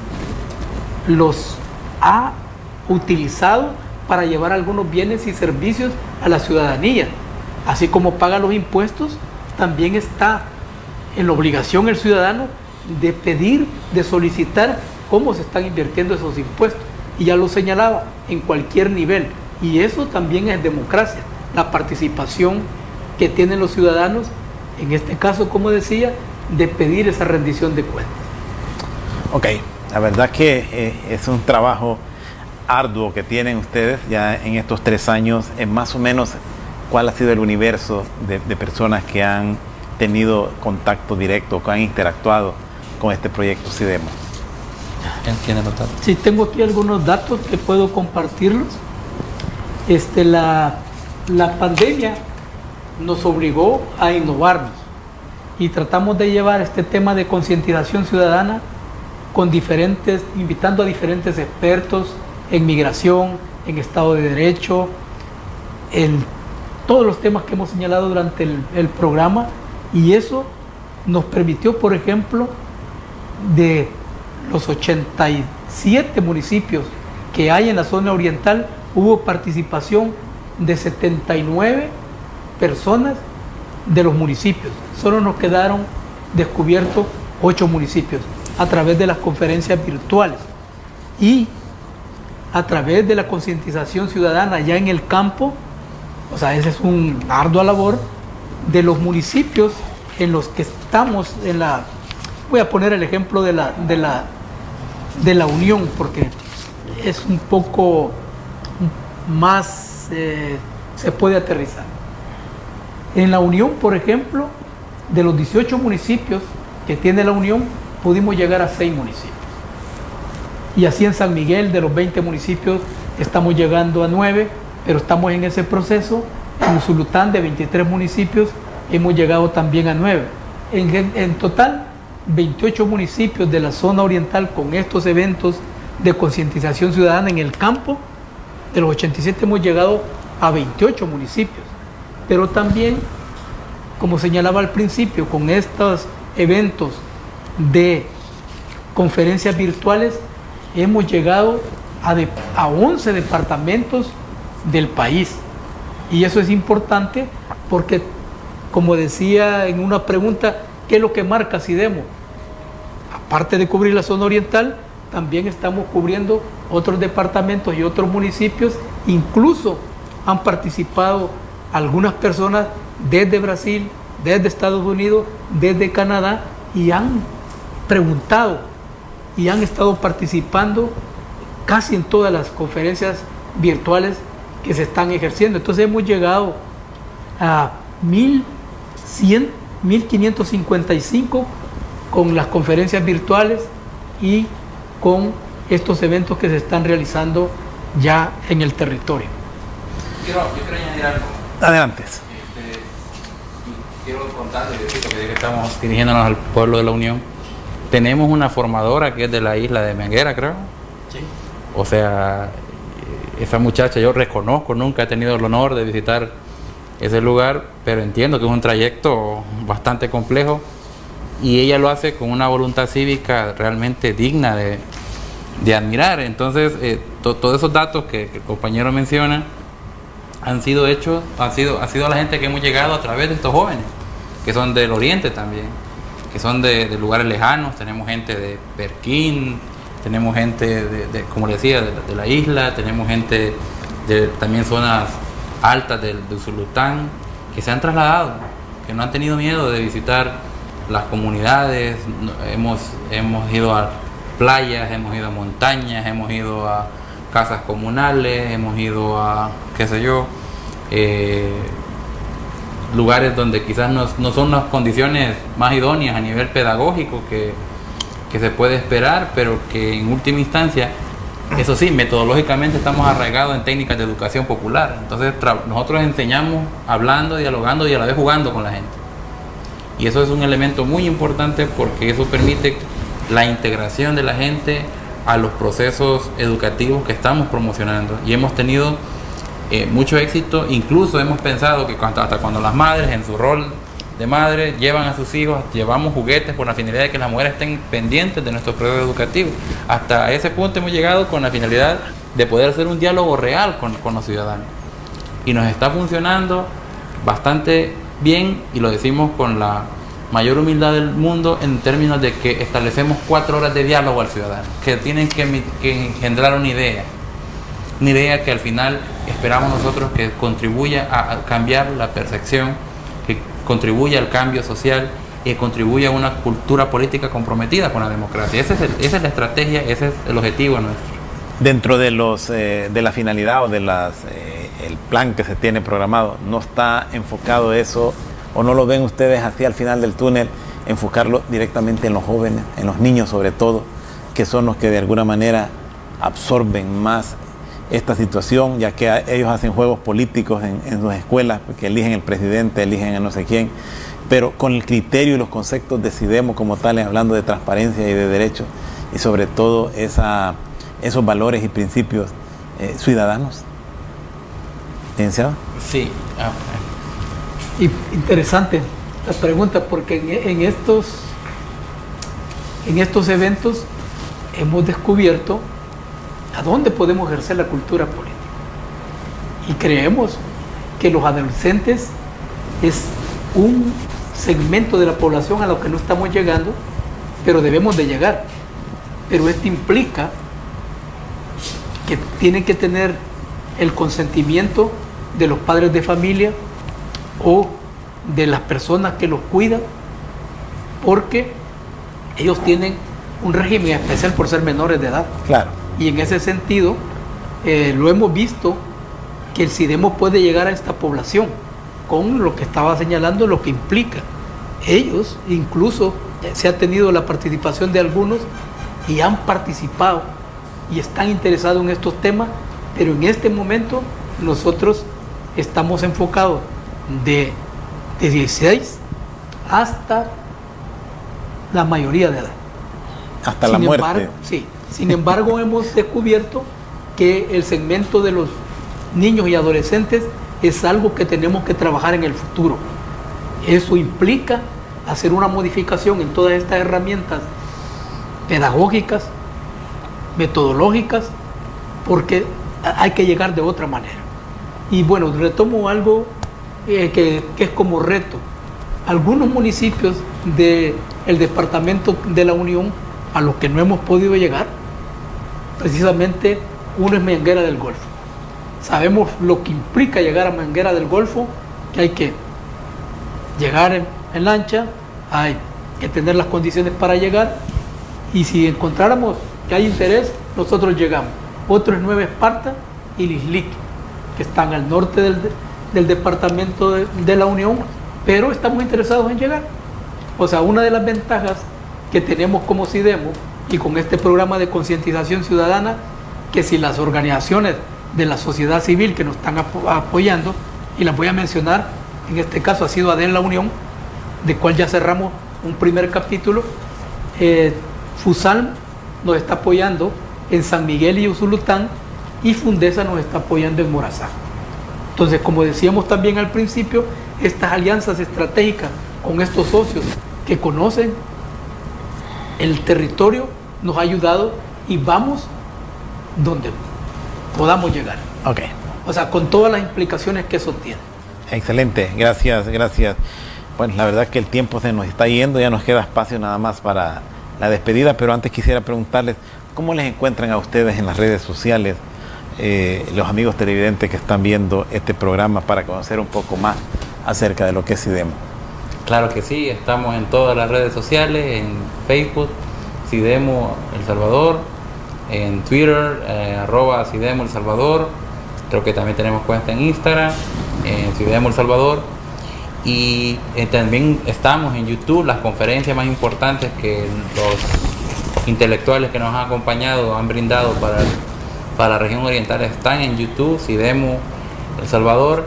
Speaker 3: los ha utilizado para llevar algunos bienes y servicios a la ciudadanía. Así como paga los impuestos, también está en la obligación el ciudadano de pedir, de solicitar cómo se están invirtiendo esos impuestos. Y ya lo señalaba, en cualquier nivel. Y eso también es democracia, la participación que tienen los ciudadanos, en este caso, como decía, de pedir esa rendición de cuentas.
Speaker 1: Ok, la verdad que es un trabajo arduo que tienen ustedes ya en estos 3 años. Más o menos, ¿cuál ha sido el universo de personas que han tenido contacto directo, que han interactuado con este proyecto CIDEMO?
Speaker 2: ¿Quién tiene los datos?
Speaker 3: Sí, tengo aquí algunos datos que puedo compartirlos. La pandemia nos obligó a innovarnos y tratamos de llevar este tema de concientización ciudadana invitando a diferentes expertos en migración, en Estado de Derecho, en todos los temas que hemos señalado durante el programa, y eso nos permitió, por ejemplo, de los 87 municipios que hay en la zona oriental, hubo participación de 79 personas de los municipios. Solo nos quedaron descubiertos 8 municipios a través de las conferencias virtuales y a través de la concientización ciudadana ya en el campo. O sea, esa es una ardua labor de los municipios en los que estamos voy a poner el ejemplo de la Unión, porque es un poco más, se puede aterrizar. En la Unión, por ejemplo, de los 18 municipios que tiene la Unión, pudimos llegar a 6 municipios. Y así en San Miguel, de los 20 municipios, estamos llegando a 9, pero estamos en ese proceso. En Usulután, de 23 municipios, hemos llegado también a 9. En total, 28 municipios de la zona oriental con estos eventos de concientización ciudadana en el campo. De los 87 hemos llegado a 28 municipios. Pero también, como señalaba al principio, con estos eventos de conferencias virtuales, hemos llegado a 11 departamentos del país. Y eso es importante porque, como decía en una pregunta, ¿qué es lo que marca CIDEMO? Aparte de cubrir la zona oriental, también estamos cubriendo otros departamentos y otros municipios. Incluso han participado algunas personas desde Brasil, desde Estados Unidos, desde Canadá, y han preguntado y han estado participando casi en todas las conferencias virtuales que se están ejerciendo. Entonces hemos llegado a 1.555 con las conferencias virtuales y con estos eventos que se están realizando ya en el territorio.
Speaker 2: Yo quiero añadir algo.
Speaker 1: Adelante.
Speaker 2: Quiero contarles, que estamos dirigiéndonos al pueblo de la Unión. Tenemos una formadora que es de la isla de Menguera, creo.
Speaker 3: Sí.
Speaker 2: O sea, esa muchacha yo reconozco, nunca he tenido el honor de visitar ese lugar, pero entiendo que es un trayecto bastante complejo y ella lo hace con una voluntad cívica realmente digna de admirar. Entonces, todos esos datos que el compañero menciona han sido hechos, ha sido la gente que hemos llegado a través de estos jóvenes, que son del oriente también, que son de lugares lejanos. Tenemos gente de Perquín, tenemos gente como le decía, de la isla, tenemos gente de también zonas altas de Usulután, que se han trasladado, que no han tenido miedo de visitar las comunidades. Hemos ido a playas, hemos ido a montañas, hemos ido a casas comunales, hemos ido a, qué sé yo, lugares donde quizás no son las condiciones más idóneas a nivel pedagógico que se puede esperar, pero que en última instancia, eso sí, metodológicamente estamos arraigados en técnicas de educación popular. Entonces nosotros enseñamos hablando, dialogando y a la vez jugando con la gente. Y eso es un elemento muy importante porque eso permite la integración de la gente a los procesos educativos que estamos promocionando. Y hemos tenido mucho éxito. Incluso hemos pensado que hasta cuando las madres en su rol de madre llevan a sus hijos, llevamos juguetes por la finalidad de que las mujeres estén pendientes de nuestro proceso educativo. Hasta ese punto hemos llegado con la finalidad de poder hacer un diálogo real con los ciudadanos. Y nos está funcionando bastante bien, y lo decimos con la mayor humildad del mundo en términos de que establecemos 4 horas de diálogo al ciudadano, que tienen que engendrar una idea que al final esperamos nosotros que contribuya a cambiar la percepción, que contribuya al cambio social y que contribuya a una cultura política comprometida con la democracia. Esa es la estrategia, ese es el objetivo nuestro.
Speaker 1: Dentro de de la finalidad o de el plan que se tiene programado, ¿no está enfocado eso o no lo ven ustedes hacia el final del túnel, enfocarlo directamente en los jóvenes, en los niños sobre todo, que son los que de alguna manera absorben más esta situación, ya que ellos hacen juegos políticos en sus escuelas, porque eligen el presidente, eligen a no sé quién, pero con el criterio y los conceptos decidimos como tales, hablando de transparencia y de derechos, y sobre todo esos valores y principios ciudadanos? ¿Licenciado?
Speaker 2: Sí.
Speaker 3: Y interesante la pregunta, porque en estos eventos hemos descubierto a dónde podemos ejercer la cultura política. Y creemos que los adolescentes es un segmento de la población a lo que no estamos llegando, pero debemos de llegar. Pero esto implica que tienen que tener el consentimiento de los padres de familia o de las personas que los cuidan, porque ellos tienen un régimen especial por ser menores de edad.
Speaker 1: Claro.
Speaker 3: Y en ese sentido, lo hemos visto que el SIDEMO puede llegar a esta población con lo que estaba señalando, lo que implica. Ellos, incluso, se ha tenido la participación de algunos y han participado y están interesados en estos temas, pero en este momento nosotros estamos enfocados de 16 hasta la mayoría de edad.
Speaker 1: Hasta la muerte.
Speaker 3: Sí. Sin embargo, hemos descubierto que el segmento de los niños y adolescentes es algo que tenemos que trabajar en el futuro. Eso implica hacer una modificación en todas estas herramientas pedagógicas, metodológicas, porque hay que llegar de otra manera. Y bueno, retomo algo que es como reto. Algunos municipios del departamento de la Unión a los que no hemos podido llegar, precisamente uno es Manguera del Golfo. Sabemos lo que implica llegar a Manguera del Golfo, que hay que llegar en lancha, hay que tener las condiciones para llegar, y si encontráramos que hay interés, nosotros llegamos. Otro es Nueva Esparta y Lislique, que están al norte del departamento de la Unión, pero estamos interesados en llegar. O sea, una de las ventajas que tenemos como SIDEMO y con este programa de concientización ciudadana, que si las organizaciones de la sociedad civil que nos están apoyando, y las voy a mencionar, en este caso ha sido ADEN La Unión, de cual ya cerramos un primer capítulo, FUSALM nos está apoyando en San Miguel y Usulután, y Fundesa nos está apoyando en Morazán. Entonces, como decíamos también al principio, estas alianzas estratégicas con estos socios que conocen el territorio nos ha ayudado y vamos donde podamos llegar.
Speaker 1: Ok.
Speaker 3: O sea, con todas las implicaciones que eso tiene.
Speaker 1: Excelente, gracias. Bueno, la verdad que el tiempo se nos está yendo, ya nos queda espacio nada más para la despedida, pero antes quisiera preguntarles, ¿cómo les encuentran a ustedes en las redes sociales, los amigos televidentes que están viendo este programa, para conocer un poco más acerca de lo que es SIDEMO?
Speaker 2: Claro que sí, estamos en todas las redes sociales, en Facebook, SIDEMO El Salvador, en Twitter, @SIDEMO El Salvador, creo que también tenemos cuenta en Instagram, en SIDEMO El Salvador, y también estamos en YouTube. Las conferencias más importantes que los intelectuales que nos han acompañado han brindado para la región oriental están en YouTube, SIDEMO El Salvador,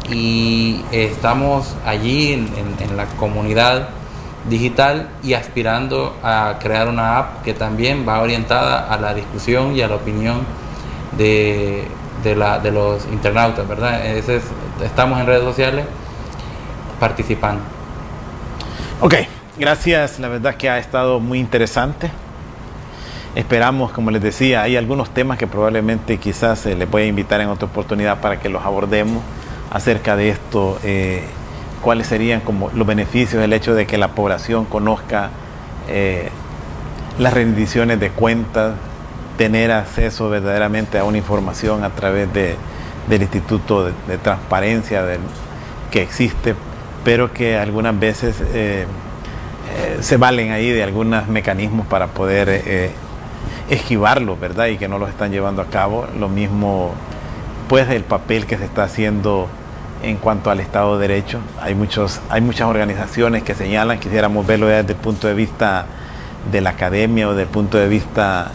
Speaker 2: y estamos allí en la comunidad digital y aspirando a crear una app que también va orientada a la discusión y a la opinión de los internautas, ¿verdad? Estamos en redes sociales participando.
Speaker 1: Ok, gracias, la verdad que ha estado muy interesante. Esperamos, como les decía, hay algunos temas que probablemente quizás les voy a invitar en otra oportunidad para que los abordemos acerca de esto, cuáles serían como los beneficios del hecho de que la población conozca las rendiciones de cuentas, tener acceso verdaderamente a una información a través del Instituto de Transparencia que existe, pero que algunas veces se valen ahí de algunos mecanismos para poder esquivarlo, ¿verdad? Y que no lo están llevando a cabo. Lo mismo, pues, del papel que se está haciendo en cuanto al Estado de Derecho. Hay muchas organizaciones que señalan, quisiéramos verlo desde el punto de vista de la academia o desde el punto de vista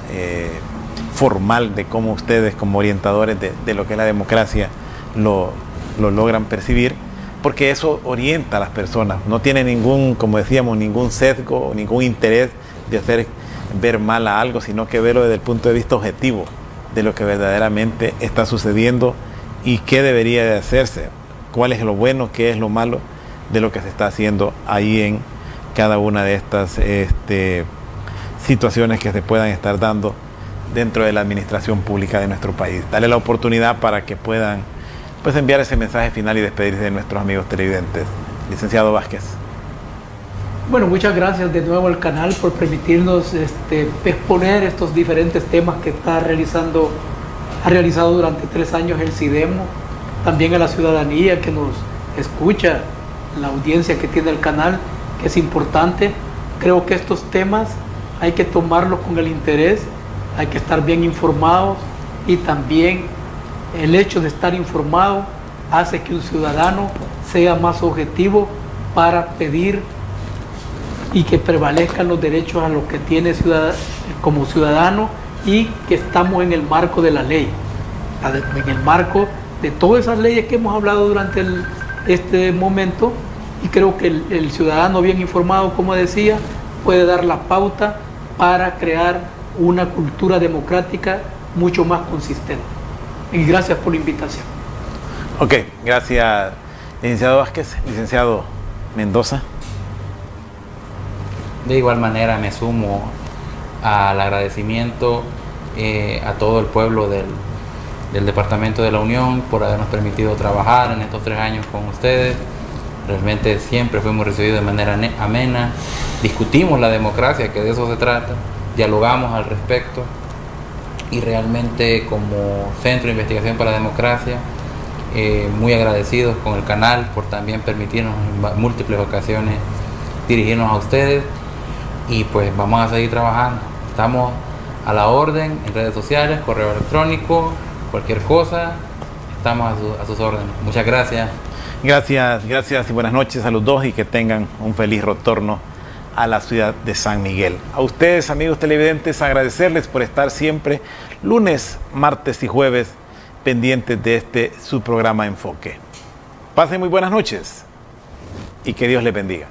Speaker 1: formal de cómo ustedes como orientadores de lo que es la democracia lo logran percibir, porque eso orienta a las personas, no tiene ningún, como decíamos, ningún sesgo o ningún interés de hacer ver mal a algo, sino que verlo desde el punto de vista objetivo de lo que verdaderamente está sucediendo y qué debería de hacerse, cuál es lo bueno, qué es lo malo de lo que se está haciendo ahí en cada una de estas situaciones que se puedan estar dando dentro de la administración pública de nuestro país. Darle la oportunidad para que puedan, pues, enviar ese mensaje final y despedirse de nuestros amigos televidentes. Licenciado Vázquez.
Speaker 3: Bueno, muchas gracias de nuevo al canal por permitirnos exponer estos diferentes temas que ha realizado durante 3 años el CIDEMO, también a la ciudadanía que nos escucha, la audiencia que tiene el canal, que es importante. Creo que estos temas hay que tomarlos con el interés, hay que estar bien informados, y también el hecho de estar informado hace que un ciudadano sea más objetivo para pedir y que prevalezcan los derechos a los que tiene como ciudadano, y que estamos en el marco de la ley, en el marco de todas esas leyes que hemos hablado durante este momento, y creo que el ciudadano bien informado, como decía, puede dar la pauta para crear una cultura democrática mucho más consistente. Y gracias por la invitación.
Speaker 1: Ok, gracias, licenciado Vázquez. Licenciado Mendoza.
Speaker 2: De igual manera me sumo al agradecimiento a todo el pueblo del Departamento de la Unión por habernos permitido trabajar en estos 3 años con ustedes. Realmente siempre fuimos recibidos de manera amena, discutimos la democracia, que de eso se trata, dialogamos al respecto, y realmente como Centro de Investigación para la Democracia, muy agradecidos con el canal por también permitirnos en múltiples ocasiones dirigirnos a ustedes, y pues vamos a seguir trabajando. Estamos a la orden en redes sociales, correo electrónico, cualquier cosa, estamos a sus órdenes. Muchas gracias.
Speaker 1: Gracias y buenas noches a los dos, y que tengan un feliz retorno a la ciudad de San Miguel. A ustedes, amigos televidentes, agradecerles por estar siempre lunes, martes y jueves pendientes de su programa Enfoque. Pasen muy buenas noches y que Dios les bendiga.